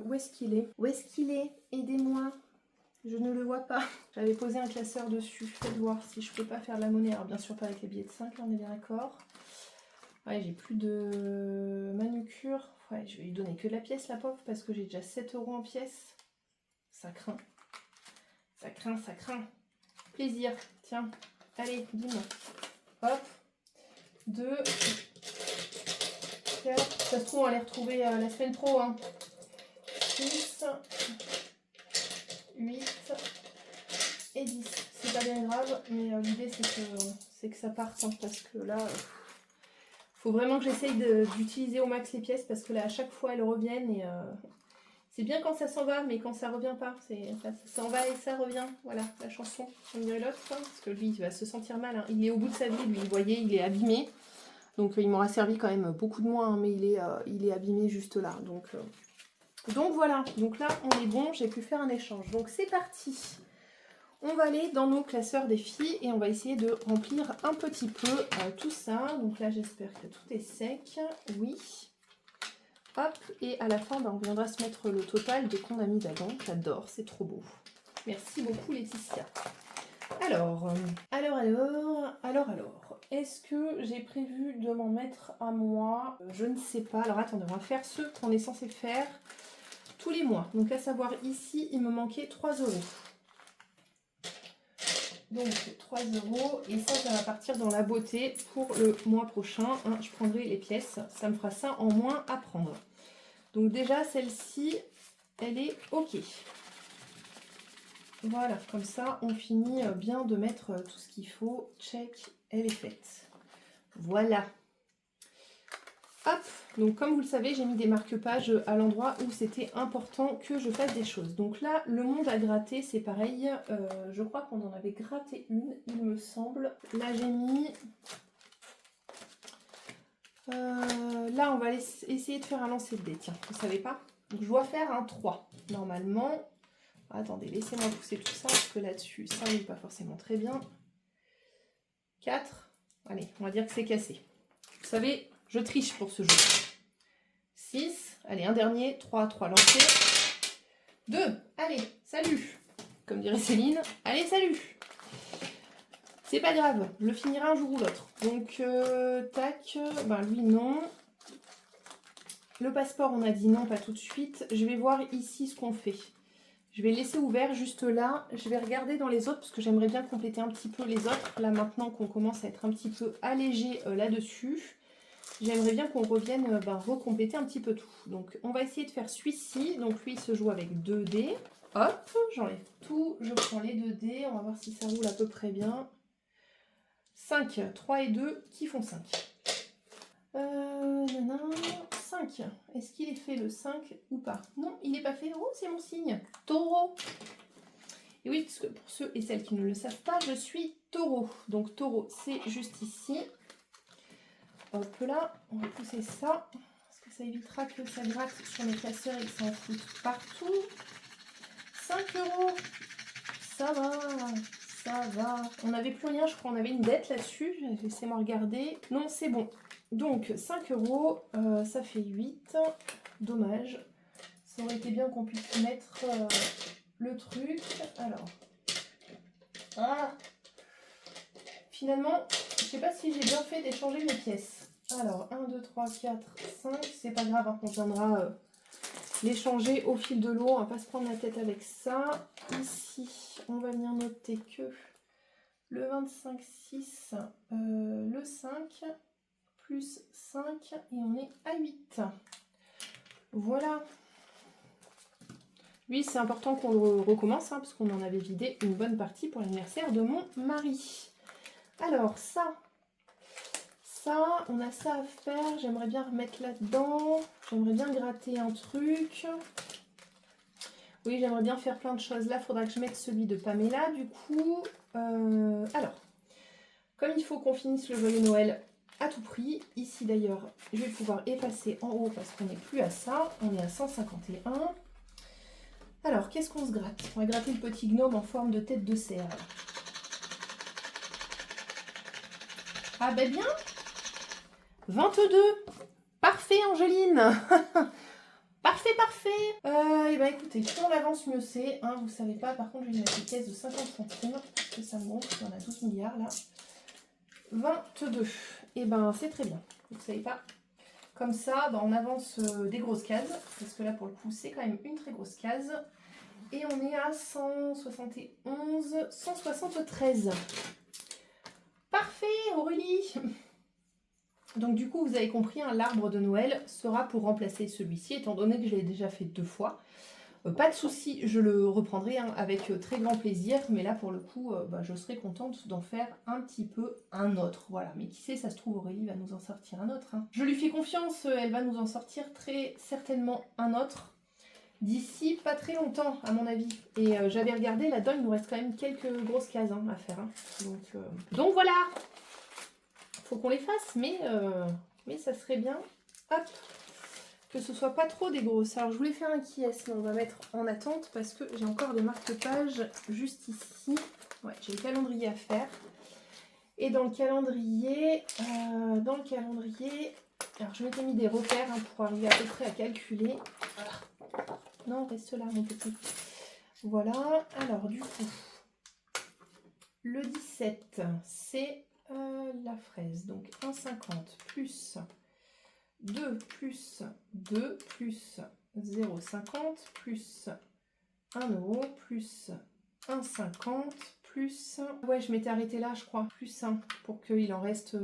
Où est-ce qu'il est? Où est-ce qu'il est? Aidez-moi. Je ne le vois pas. J'avais posé un classeur dessus. Faites voir si je peux pas faire de la monnaie. Alors bien sûr pas avec les billets de 5, là on est bien d'accord. Ouais, j'ai plus de manucure. Ouais, je vais lui donner que de la pièce, la pauvre, parce que j'ai déjà 7 € en pièce. Ça craint. Ça craint, ça craint. Plaisir. Tiens. Allez, dis-moi. Hop. 2. 4. Ça se trouve, on va les retrouver la semaine pro. Hein. 6. 8. Et 10. C'est pas bien grave, mais l'idée c'est que ça parte. Hein, parce que là... faut vraiment que j'essaye d'utiliser au max les pièces parce que là à chaque fois elles reviennent et c'est bien quand ça s'en va mais quand ça revient pas, ça s'en va et ça revient, voilà la chanson, on dirait l'autre hein, parce que lui il va se sentir mal, hein. Il est au bout de sa vie lui, vous voyez il est abîmé, donc il m'aura servi quand même beaucoup de moins hein, mais il est abîmé juste là, donc voilà, donc là on est bon, j'ai pu faire un échange, donc c'est parti. On va aller dans nos classeurs des filles et on va essayer de remplir un petit peu tout ça. Donc là, j'espère que tout est sec. Oui. Hop. Et à la fin, on viendra se mettre le total dès qu'on a mis dedans. J'adore, c'est trop beau. Merci beaucoup, Laetitia. Alors. Est-ce que j'ai prévu de m'en mettre à moi? Je ne sais pas. Alors attendez, on va faire ce qu'on est censé faire tous les mois. Donc à savoir ici, il me manquait 3 €. Donc 3 € et ça va partir dans la beauté pour le mois prochain. Hein, je prendrai les pièces, ça me fera ça en moins à prendre. Donc déjà celle-ci, elle est ok. Voilà, comme ça on finit bien de mettre tout ce qu'il faut. Check, elle est faite. Voilà. Hop, donc comme vous le savez, j'ai mis des marque-pages à l'endroit où c'était important que je fasse des choses. Donc là, le monde à gratter, c'est pareil. Je crois qu'on en avait gratté une, il me semble. Là, j'ai mis... là, on va essayer de faire un lancer de dés. Tiens, vous savez pas? Donc je dois faire un 3, normalement. Attendez, laissez-moi pousser tout ça, parce que là-dessus, ça n'est pas forcément très bien. 4. Allez, on va dire que c'est cassé. Vous savez... je triche pour ce jeu. 6. Allez, un dernier. 3 lancés. 2. Allez, salut. Comme dirait Céline. Allez, salut. C'est pas grave. Je le finirai un jour ou l'autre. Donc, tac. Ben, lui, non. Le passeport, on a dit non, pas tout de suite. Je vais voir ici ce qu'on fait. Je vais laisser ouvert juste là. Je vais regarder dans les autres parce que j'aimerais bien compléter un petit peu les autres. Là, maintenant qu'on commence à être un petit peu allégé là-dessus. J'aimerais bien qu'on revienne recompléter un petit peu tout. Donc, on va essayer de faire celui-ci. Donc, lui, il se joue avec 2 dés. Hop, j'enlève tout. Je prends les 2 dés. On va voir si ça roule à peu près bien. 5, 3 et 2 qui font 5. 5. Est-ce qu'il est fait le 5 ou pas? Non, il n'est pas fait. Oh, c'est mon signe. Taureau. Et oui, parce que pour ceux et celles qui ne le savent pas, je suis taureau. Donc, taureau, c'est juste ici. Hop là, on va pousser ça, parce que ça évitera que ça gratte sur mes classeurs et que ça en foute partout. 5 €, ça va, ça va. On n'avait plus rien, je crois, on avait une dette là-dessus, laissez-moi regarder. Non, c'est bon. Donc, 5 €, ça fait 8, dommage. Ça aurait été bien qu'on puisse mettre le truc. Alors, finalement, je sais pas si j'ai bien fait d'échanger mes pièces. Alors, 1, 2, 3, 4, 5. C'est pas grave, hein, on viendra l'échanger au fil de l'eau. On va pas se prendre la tête avec ça. Ici, on va venir noter que le 25,6, le 5, plus 5, et on est à 8. Voilà. Lui, c'est important qu'on le recommence, hein, parce qu'on en avait vidé une bonne partie pour l'anniversaire de mon mari. Alors, ça, on a ça à faire. J'aimerais bien remettre là-dedans. J'aimerais bien gratter un truc. Oui, j'aimerais bien faire plein de choses. Là, il faudra que je mette celui de Pamela, du coup. Alors, comme il faut qu'on finisse le joyeux Noël à tout prix, ici d'ailleurs, je vais pouvoir effacer en haut parce qu'on n'est plus à ça. On est à 151. Alors, qu'est-ce qu'on se gratte? On va gratter le petit gnome en forme de tête de cerf. Ah ben bien. 22. Parfait, Angeline. Parfait, parfait. Et ben écoutez, plus on avance, mieux c'est. Hein, vous savez pas, par contre, je vais mettre des pièces de 50 centimes. Parce que ça me gonfle, il y en a 12 milliards là. 22. Et ben c'est très bien. Vous savez pas. Comme ça, ben, on avance des grosses cases. Parce que là, pour le coup, c'est quand même une très grosse case. Et on est à 171, 173. Parfait, Aurélie. Donc du coup, vous avez compris, hein, l'arbre de Noël sera pour remplacer celui-ci, étant donné que je l'ai déjà fait 2 fois. Pas de souci, je le reprendrai hein, avec très grand plaisir, mais là pour le coup, bah, je serai contente d'en faire un petit peu un autre. Voilà, mais qui sait, ça se trouve, Aurélie va nous en sortir un autre. Hein. Je lui fais confiance, elle va nous en sortir très certainement un autre. D'ici pas très longtemps, à mon avis. Et j'avais regardé, là-dedans, il nous reste quand même quelques grosses cases hein, à faire. Hein. Donc voilà. Faut qu'on les fasse, mais ça serait bien. Hop, que ce soit pas trop des grosses. Alors je voulais faire un qui est, mais on va mettre en attente parce que j'ai encore des marque-pages juste ici. Ouais, j'ai le calendrier à faire. Et dans le calendrier, alors je m'étais mis des repères hein, pour arriver à peu près à calculer. Voilà. Non, reste là mon petit. Voilà, alors du coup, le 17, c'est la fraise. Donc 1,50 plus 2 plus 2 plus 0,50 plus 1 euro plus 1,50 plus... Ouais, je m'étais arrêtée là, je crois. Plus 1 pour qu'il en reste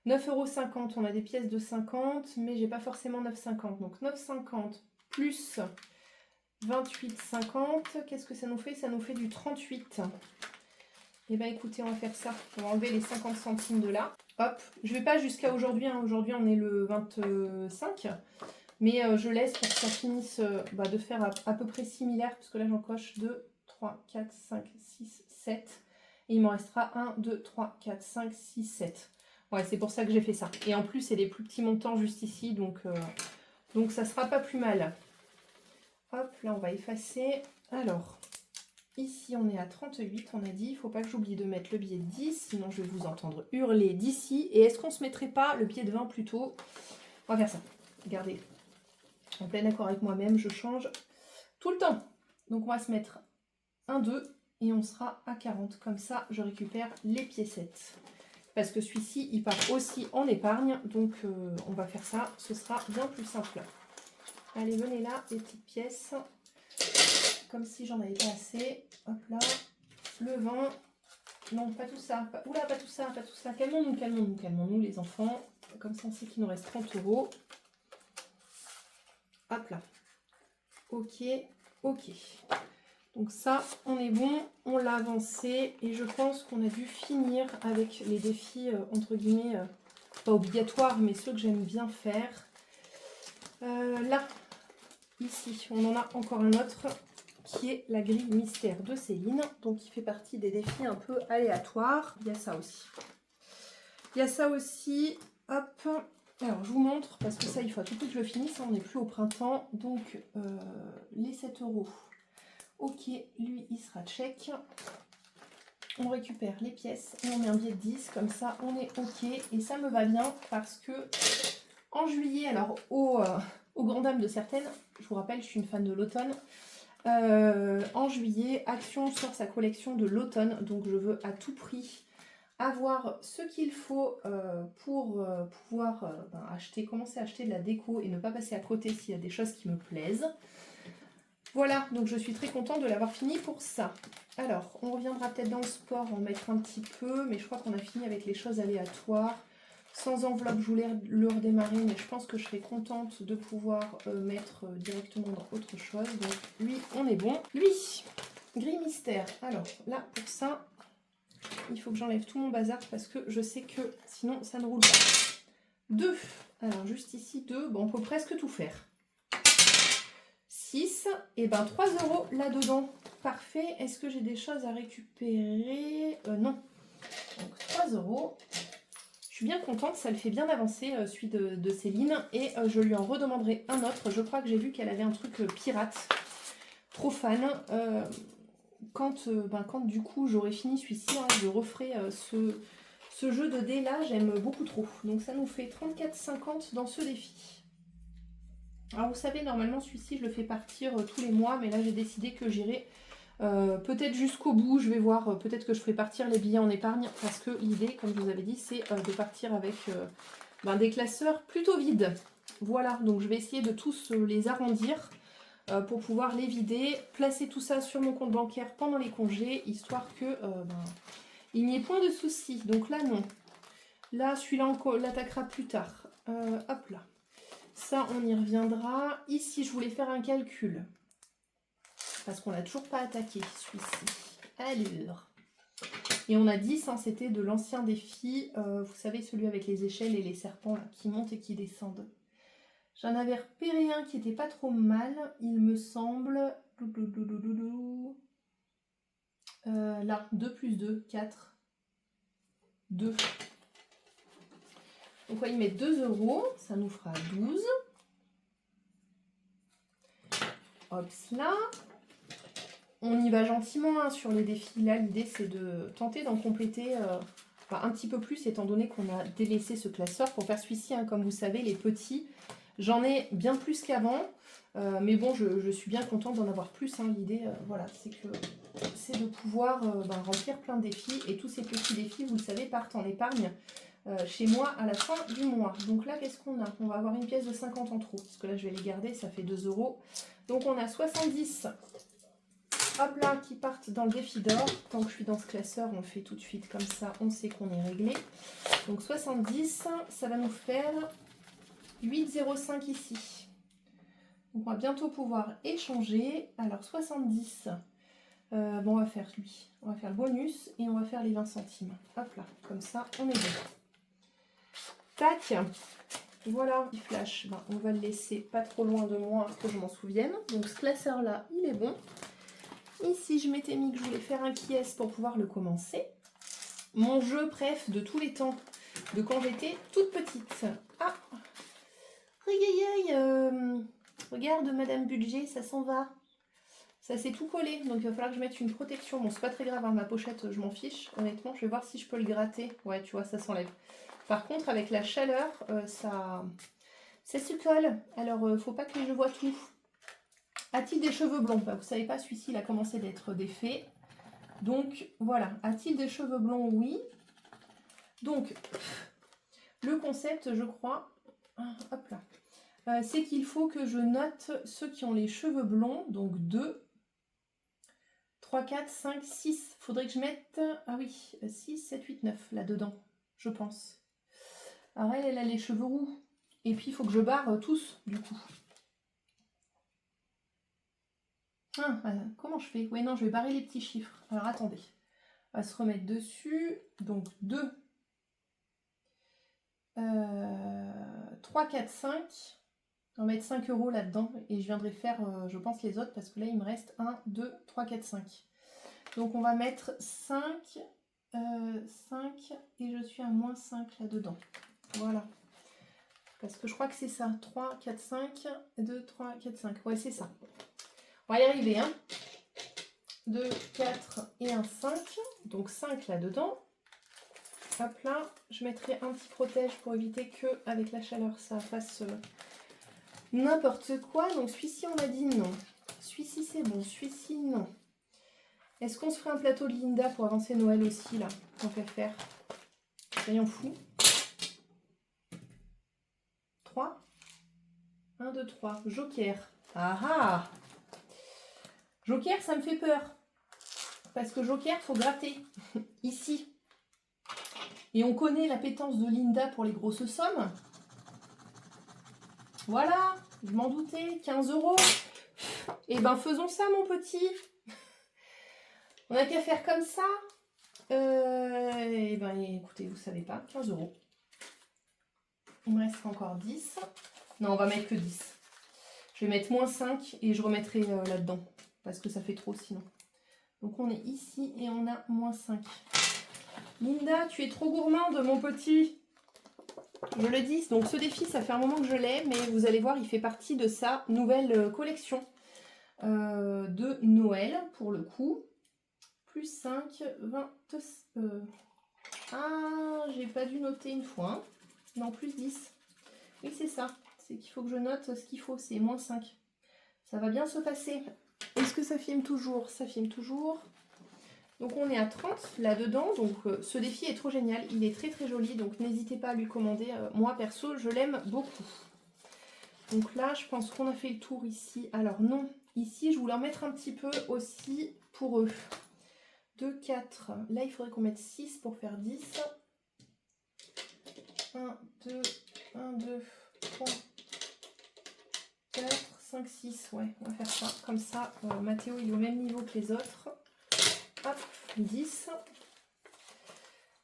9,50 €. On a des pièces de 50, mais j'ai pas forcément 9,50. Donc 9,50 plus 28,50. Qu'est-ce que ça nous fait? Ça nous fait du 38. Et ben écoutez, on va faire ça. On va enlever les 50 centimes de là. Hop, je vais pas jusqu'à aujourd'hui. Hein. Aujourd'hui, on est le 25. Mais je laisse pour que ça finisse de faire à peu près similaire. Parce que là, j'en coche 2, 3, 4, 5, 6, 7. Et il m'en restera 1, 2, 3, 4, 5, 6, 7. Ouais, c'est pour ça que j'ai fait ça. Et en plus, c'est des plus petits montants juste ici. Donc ça sera pas plus mal. Hop, là, on va effacer. Alors... Ici, on est à 38, on a dit. Il ne faut pas que j'oublie de mettre le billet de 10, sinon je vais vous entendre hurler d'ici. Et est-ce qu'on ne se mettrait pas le billet de 20 plutôt? On va faire ça. Regardez, en plein accord avec moi-même, je change tout le temps. Donc, on va se mettre 1, 2 et on sera à 40. Comme ça, je récupère les piécettes. Parce que celui-ci, il part aussi en épargne. Donc, on va faire ça. Ce sera bien plus simple. Allez, venez là, les petites pièces. Comme si j'en avais pas assez. Hop là. Le 20. Non, pas tout ça. Oula, pas tout ça, pas tout ça. Calmons-nous, calmons-nous, calmons-nous les enfants. Comme ça, on sait qu'il nous reste 30 €. Hop là. Ok, ok. Donc ça, on est bon. On l'a avancé. Et je pense qu'on a dû finir avec les défis, entre guillemets, pas obligatoires, mais ceux que j'aime bien faire. Là, ici, on en a encore un autre. Qui est la grille mystère de Céline, donc il fait partie des défis un peu aléatoires. Il y a ça aussi. Il y a ça aussi, hop. Alors je vous montre, parce que ça il faut à tout prix que je le finisse, on n'est plus au printemps, donc les 7 €. Ok, lui il sera check. On récupère les pièces et on met un billet de 10, comme ça on est ok. Et ça me va bien parce que en juillet, alors aux grandes dames de certaines, je vous rappelle, je suis une fan de l'automne. En juillet, Action sort sa collection de l'automne, donc je veux à tout prix avoir ce qu'il faut pour pouvoir commencer à acheter de la déco et ne pas passer à côté s'il y a des choses qui me plaisent. Voilà, donc je suis très contente de l'avoir fini pour ça. Alors, on reviendra peut-être dans le sport, en mettre un petit peu, mais je crois qu'on a fini avec les choses aléatoires. Sans enveloppe, je voulais le redémarrer, mais je pense que je serai contente de pouvoir mettre directement dans autre chose. Donc lui, on est bon. Lui, grille mystère. Alors là, pour ça, il faut que j'enlève tout mon bazar parce que je sais que sinon, ça ne roule pas. 2. Alors juste ici, 2. Bon, on peut presque tout faire. 6. Et ben 3 € là-dedans. Parfait. Est-ce que j'ai des choses à récupérer? Non. Donc 3 €. Je suis bien contente, ça le fait bien avancer, celui de Céline. Et je lui en redemanderai un autre. Je crois que j'ai vu qu'elle avait un truc pirate. Trop fan. Quand du coup j'aurai fini celui-ci, hein, je referai Ce jeu de dés là, j'aime beaucoup trop. Donc ça nous fait 34,50 dans ce défi. Alors vous savez, normalement celui-ci, je le fais partir tous les mois, mais là j'ai décidé que j'irai peut-être jusqu'au bout. Je vais voir, peut-être que je ferai partir les billets en épargne, parce que l'idée, comme je vous avais dit, c'est de partir avec des classeurs plutôt vides. Voilà, donc je vais essayer de tous les arrondir pour pouvoir les vider, placer tout ça sur mon compte bancaire pendant les congés, histoire que il n'y ait point de soucis. Donc là, non. Là, celui-là, on l'attaquera plus tard. Hop là. Ça, on y reviendra. Ici, je voulais faire un calcul. Parce qu'on n'a toujours pas attaqué celui-ci. Alors. Et on a 10, hein, c'était de l'ancien défi. Vous savez, celui avec les échelles et les serpents là, qui montent et qui descendent. J'en avais repéré un qui était pas trop mal, il me semble. Là, 2 plus 2, 4. 2. Donc on va y mettre 2 €, ça nous fera 12. Hop là. On y va gentiment hein, sur les défis. Là, l'idée c'est de tenter d'en compléter un petit peu plus, étant donné qu'on a délaissé ce classeur pour faire celui-ci. Hein, comme vous savez, les petits, j'en ai bien plus qu'avant. Mais bon, je suis bien contente d'en avoir plus. Hein. L'idée, voilà, c'est de pouvoir remplir plein de défis. Et tous ces petits défis, vous le savez, partent en épargne chez moi à la fin du mois. Donc là, qu'est-ce qu'on a? On va avoir une pièce de 50 en trop. Parce que là, je vais les garder, ça fait 2 €. Donc on a 70. Hop là, qui partent dans le défi d'or. Tant que je suis dans ce classeur, on le fait tout de suite comme ça, on sait qu'on est réglé. Donc 70, ça va nous faire 8,05 ici. Donc on va bientôt pouvoir échanger. Alors 70, on va faire lui. On va faire le bonus et on va faire les 20 centimes. Hop là, comme ça, on est bon. Tac. Voilà, il flash. On va le laisser pas trop loin de moi que je m'en souvienne. Donc ce classeur là, il est bon. Ici, je m'étais mis que je voulais faire un qui est pour pouvoir le commencer. Mon jeu préf de tous les temps, de quand j'étais toute petite. Ah, regarde Madame Budget, ça s'en va. Ça s'est tout collé, donc il va falloir que je mette une protection. Bon, c'est pas très grave, hein, ma pochette, je m'en fiche. Honnêtement, je vais voir si je peux le gratter. Ouais, tu vois, ça s'enlève. Par contre, avec la chaleur, ça se colle. Alors, faut pas que je vois tout. A-t-il des cheveux blonds? Vous savez pas, celui-ci, il a commencé d'être défait. Donc, voilà. A-t-il des cheveux blonds? Oui. Donc, le concept, je crois, hop là, c'est qu'il faut que je note ceux qui ont les cheveux blonds. Donc, 2, 3, 4, 5, 6. Faudrait que je mette, ah oui, 6, 7, 8, 9 là-dedans, je pense. Alors, elle a les cheveux roux. Et puis, il faut que je barre tous, du coup. Ah, comment je fais? Oui, non, je vais barrer les petits chiffres. Alors, attendez. On va se remettre dessus. Donc, 2, 3, 4, 5. On va mettre 5 € là-dedans. Et je viendrai faire, je pense, les autres. Parce que là, il me reste 1, 2, 3, 4, 5. Donc, on va mettre 5. 5. Et je suis à moins 5 là-dedans. Voilà. Parce que je crois que c'est ça. 3, 4, 5. 2, 3, 4, 5. Ouais, c'est ça. On va y arriver, hein. 2, 4 et un 5. Donc 5 là-dedans. Hop là. Je mettrai un petit protège pour éviter que avec la chaleur, ça fasse n'importe quoi. Donc celui-ci, on a dit non. Celui-ci, c'est bon. Celui-ci, non. Est-ce qu'on se ferait un plateau de Linda pour avancer Noël aussi, là? Tant qu'à faire. Soyons fous. 3. 1, 2, 3. Joker. Ah ah! Joker, ça me fait peur. Parce que Joker, faut gratter. Ici. Et on connaît l'appétence de Linda pour les grosses sommes. Voilà, je m'en doutais. 15 €. Et ben faisons ça, mon petit. On n'a qu'à faire comme ça. Et ben écoutez, vous savez pas. 15 €. Il me reste encore 10. Non, on va mettre que 10. Je vais mettre moins 5 et je remettrai là-dedans. Parce que ça fait trop sinon. Donc on est ici et on a moins 5. Linda, tu es trop gourmande, mon petit. Je le dis, donc ce défi, ça fait un moment que je l'ai, mais vous allez voir, il fait partie de sa nouvelle collection de Noël, pour le coup. Plus 5, 20... Ah, j'ai pas dû noter une fois. Hein. Non, plus 10. Oui, c'est ça. C'est qu'il faut que je note ce qu'il faut. C'est moins 5. Ça va bien se passer. Est-ce que ça filme toujours? Ça filme toujours. Donc on est à 30 là-dedans. Donc ce défi est trop génial. Il est très très joli. Donc n'hésitez pas à lui commander. Moi, perso, je l'aime beaucoup. Donc là, je pense qu'on a fait le tour ici. Alors non, ici, je voulais en mettre un petit peu aussi pour eux. 2, 4. Là, il faudrait qu'on mette 6 pour faire 10. 1, 2, 1, 2, 3, 4, 5, 6. Ouais, on va faire ça. Comme ça, Mathéo, il est au même niveau que les autres. Hop, 10.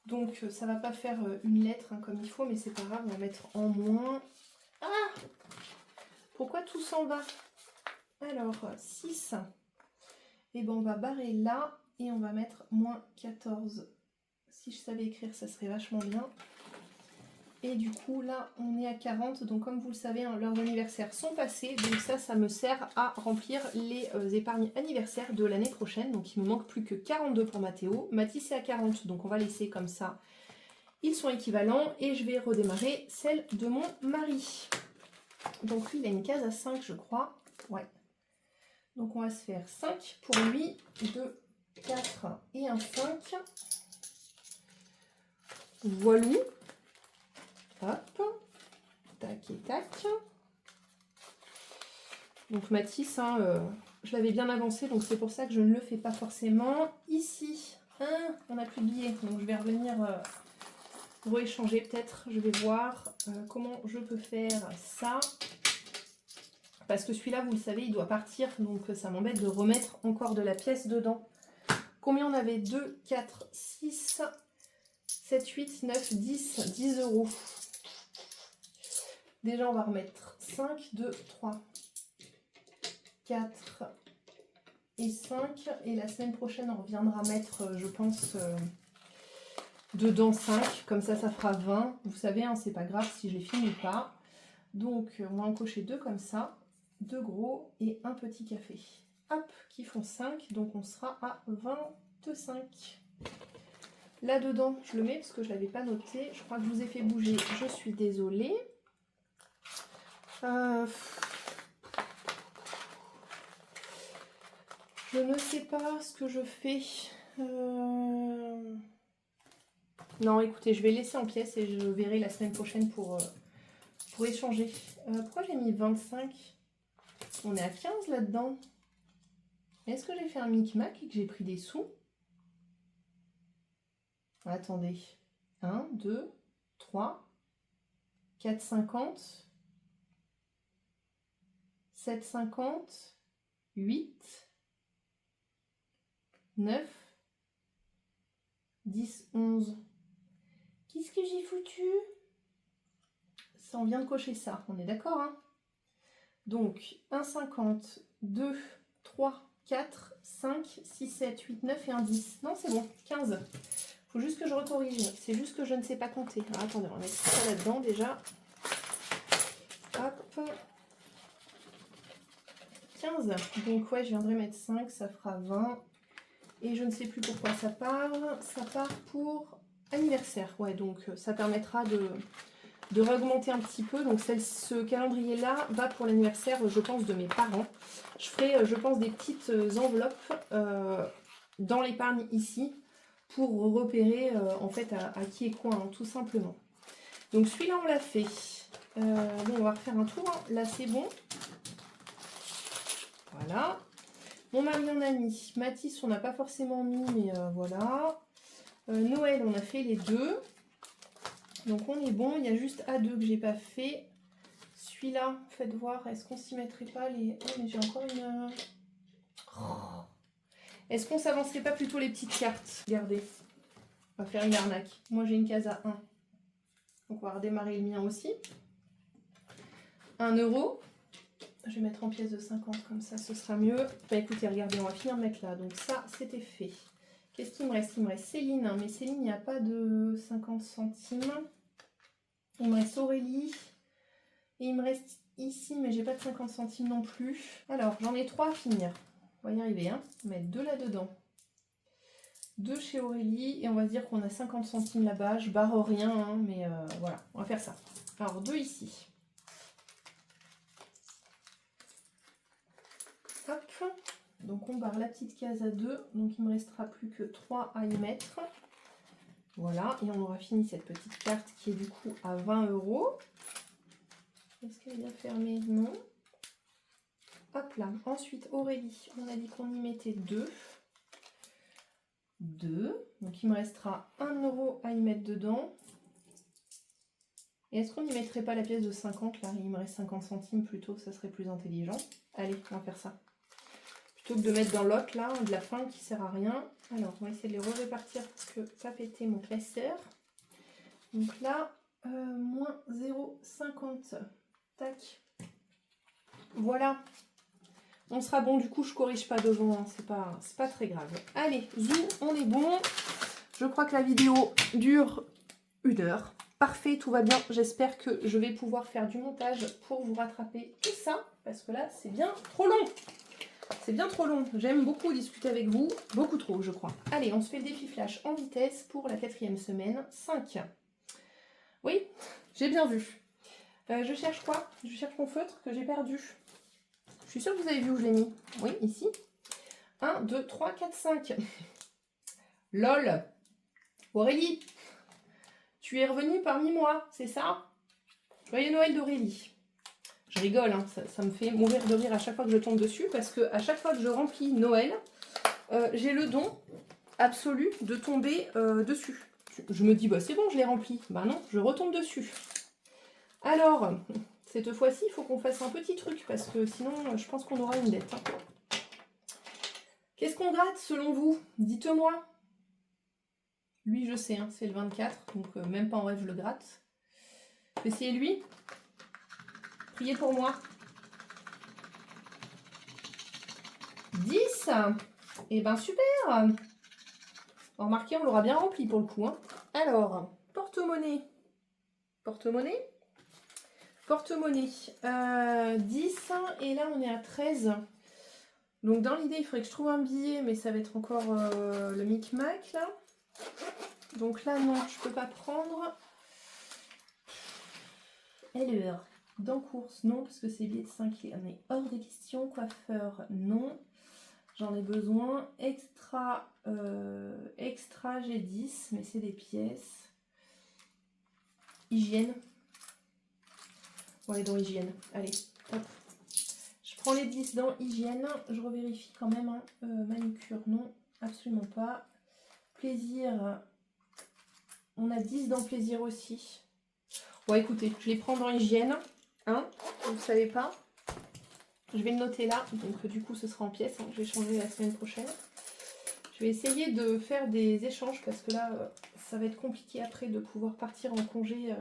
Donc, ça va pas faire une lettre hein, comme il faut, mais c'est pas grave, on va mettre en moins. Ah! Pourquoi tout s'en va? Alors, 6. Et ben on va barrer là et on va mettre moins 14. Si je savais écrire, ça serait vachement bien. Et du coup, là, on est à 40. Donc, comme vous le savez, hein, leurs anniversaires sont passés. Donc ça me sert à remplir les épargnes anniversaires de l'année prochaine. Donc, il me manque plus que 42 pour Mathéo. Mathis est à 40, donc on va laisser comme ça. Ils sont équivalents. Et je vais redémarrer celle de mon mari. Donc, lui, il a une case à 5, je crois. Ouais. Donc, on va se faire 5 pour lui. 2, 4 et un 5. Voilà. Hop, tac et tac. Donc Mathis, hein, je l'avais bien avancé, donc c'est pour ça que je ne le fais pas forcément. Ici, hein, on n'a plus de billets, donc je vais revenir rééchanger peut-être. Je vais voir comment je peux faire ça. Parce que celui-là, vous le savez, il doit partir, donc ça m'embête de remettre encore de la pièce dedans. Combien on avait? 2, 4, 6, 7, 8, 9, 10, 10 euros. Déjà, on va remettre 5, 2, 3, 4 et 5. Et la semaine prochaine, on reviendra mettre, je pense, dedans 5. Comme ça, ça fera 20. Vous savez, hein, c'est pas grave si je les filme ou pas. Donc, on va en cocher 2 comme ça. 2 gros et un petit café. Hop, qui font 5. Donc, on sera à 25. Là-dedans, je le mets parce que je ne l'avais pas noté. Je crois que je vous ai fait bouger. Je suis désolée. Je ne sais pas ce que je fais. Non, écoutez, je vais laisser en pièces et je verrai la semaine prochaine pour échanger. Pourquoi j'ai mis 25? On est à 15 là-dedans. Est-ce que j'ai fait un micmac et que j'ai pris des sous? Attendez. 1, 2, 3, 4,50. 7,50, 8, 9, 10, 11. Qu'est-ce que j'ai foutu? Ça, on vient de cocher ça, on est d'accord, hein? Donc, 1,50, 2, 3, 4, 5, 6, 7, 8, 9 et un 10. Non, c'est bon, 15. Faut juste que je recorrige. C'est juste que je ne sais pas compter. Alors, attendez, on va mettre ça là-dedans déjà. Hop. 15. Donc ouais, je viendrai mettre 5, ça fera 20. Et je ne sais plus pourquoi ça part. Ça part pour anniversaire. Ouais, donc ça permettra de réaugmenter un petit peu. Donc ce calendrier-là va pour l'anniversaire, je pense, de mes parents. Je ferai, je pense, des petites enveloppes dans l'épargne ici pour repérer en fait à qui est quoi, hein, tout simplement. Donc celui-là, on l'a fait. Bon, on va refaire un tour. Hein. Là, c'est bon. Voilà. Mon mari en a mis. Mathis, on n'a pas forcément mis, mais voilà. Noël, on a fait les deux. Donc on est bon. Il y a juste A2 que j'ai pas fait. Celui-là, faites voir. Est-ce qu'on s'y mettrait pas les... Oh, mais j'ai encore une... Oh. Est-ce qu'on s'avancerait pas plutôt les petites cartes? Regardez. On va faire une arnaque. Moi, j'ai une case à 1. Donc on va redémarrer le mien aussi. 1 euro. Je vais mettre en pièces de 50, comme ça, ce sera mieux. Bah écoutez, regardez, on va finir de mettre là. Donc ça, c'était fait. Qu'est-ce qu'il me reste? Il me reste Céline, hein, mais Céline, il n'y a pas de 50 centimes. Il me reste Aurélie. Et il me reste ici, mais j'ai pas de 50 centimes non plus. Alors, j'en ai 3 à finir. On va y arriver, hein. On va mettre 2 là-dedans. de chez Aurélie. Et on va dire qu'on a 50 centimes là-bas. Je barre rien, hein, mais voilà, on va faire ça. Alors 2 ici. Hop. Donc on barre la petite case à 2. Donc il me restera plus que 3 à y mettre. Voilà, et on aura fini cette petite carte qui est du coup à 20 €. Est-ce qu'elle est bien fermée? Non. Hop là. Ensuite, Aurélie, on a dit qu'on y mettait 2. 2. Donc il me restera 1 € à y mettre dedans. Et est-ce qu'on n'y mettrait pas la pièce de 50 là? Il me reste 50 centimes plutôt, ça serait plus intelligent. Allez, on va faire ça. Plutôt que de mettre dans l'autre là, de la fin qui sert à rien. Alors, on va essayer de les répartir pour que pas péter mon classeur. Donc là, moins 0,50. Tac. Voilà. On sera bon, du coup, je corrige pas devant, hein. C'est pas très grave. Allez, zou, on est bon. Je crois que la vidéo dure 1 heure. Parfait, tout va bien. J'espère que je vais pouvoir faire du montage pour vous rattraper tout ça. Parce que là, c'est bien trop long. C'est bien trop long. J'aime beaucoup discuter avec vous. Beaucoup trop, je crois. Allez, on se fait le défi flash en vitesse pour la 4e semaine. 5. Oui, j'ai bien vu. Je cherche quoi? Je cherche mon feutre que j'ai perdu. Je suis sûre que vous avez vu où je l'ai mis. Oui, ici. 1, 2, 3, 4, 5. LOL. Aurélie, tu es revenue parmi moi, c'est ça? Joyeux Noël d'Aurélie. Je rigole, hein, ça me fait mourir de rire à chaque fois que je tombe dessus, parce que à chaque fois que je remplis Noël, j'ai le don absolu de tomber dessus. Je me dis, bah c'est bon, je l'ai rempli. Bah non, je retombe dessus. Alors, cette fois-ci, il faut qu'on fasse un petit truc, parce que sinon, je pense qu'on aura une dette. Hein. Qu'est-ce qu'on gratte, selon vous? Dites-moi. Lui, je sais, hein, c'est le 24, donc même pas en rêve, je le gratte. Je vais essayer lui. Priez pour moi. 10. Eh ben super. Remarquez, on l'aura bien rempli pour le coup. Hein. Alors, porte-monnaie. Porte-monnaie. Porte-monnaie. 10. Et là, on est à 13. Donc, dans l'idée, il faudrait que je trouve un billet, mais ça va être encore le micmac, là. Donc là, non, je peux pas prendre. LER. Dans course, non, parce que c'est billet de 5, on est hors de question. Coiffeur, non. J'en ai besoin. Extra, j'ai 10, mais c'est des pièces. Hygiène. On est dans hygiène. Allez, hop. Je prends les 10 dans hygiène. Je revérifie quand même. Hein. Manucure, non, absolument pas. Plaisir. On a 10 dans plaisir aussi. Bon, écoutez, je les prends dans hygiène. Hein, vous ne savez pas. Je vais le noter là. Donc, du coup, ce sera en pièces. Hein. Je vais changer la semaine prochaine. Je vais essayer de faire des échanges parce que là, ça va être compliqué après de pouvoir partir en congé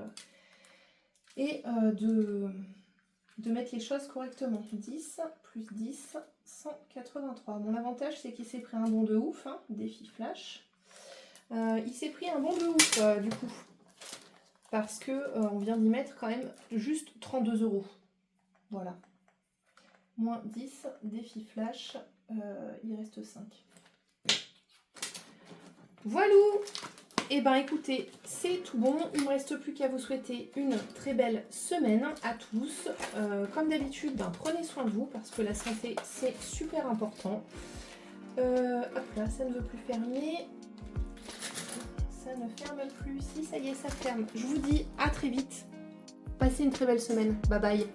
et de mettre les choses correctement. 10 plus 10, 183. Mon avantage, c'est qu'il s'est pris un bon de ouf. Hein, défi flash. Il s'est pris un bon de ouf, du coup. Parce que on vient d'y mettre quand même juste 32 €. Voilà. Moins 10, défi flash, il reste 5. Voilà. Et ben écoutez, c'est tout bon. Il ne me reste plus qu'à vous souhaiter une très belle semaine à tous. Comme d'habitude, ben, prenez soin de vous parce que la santé, c'est super important. Hop là, ça ne veut plus fermer. Ça ne ferme plus. Si, ça y est, ça ferme. Je vous dis à très vite. Passez une très belle semaine. Bye bye.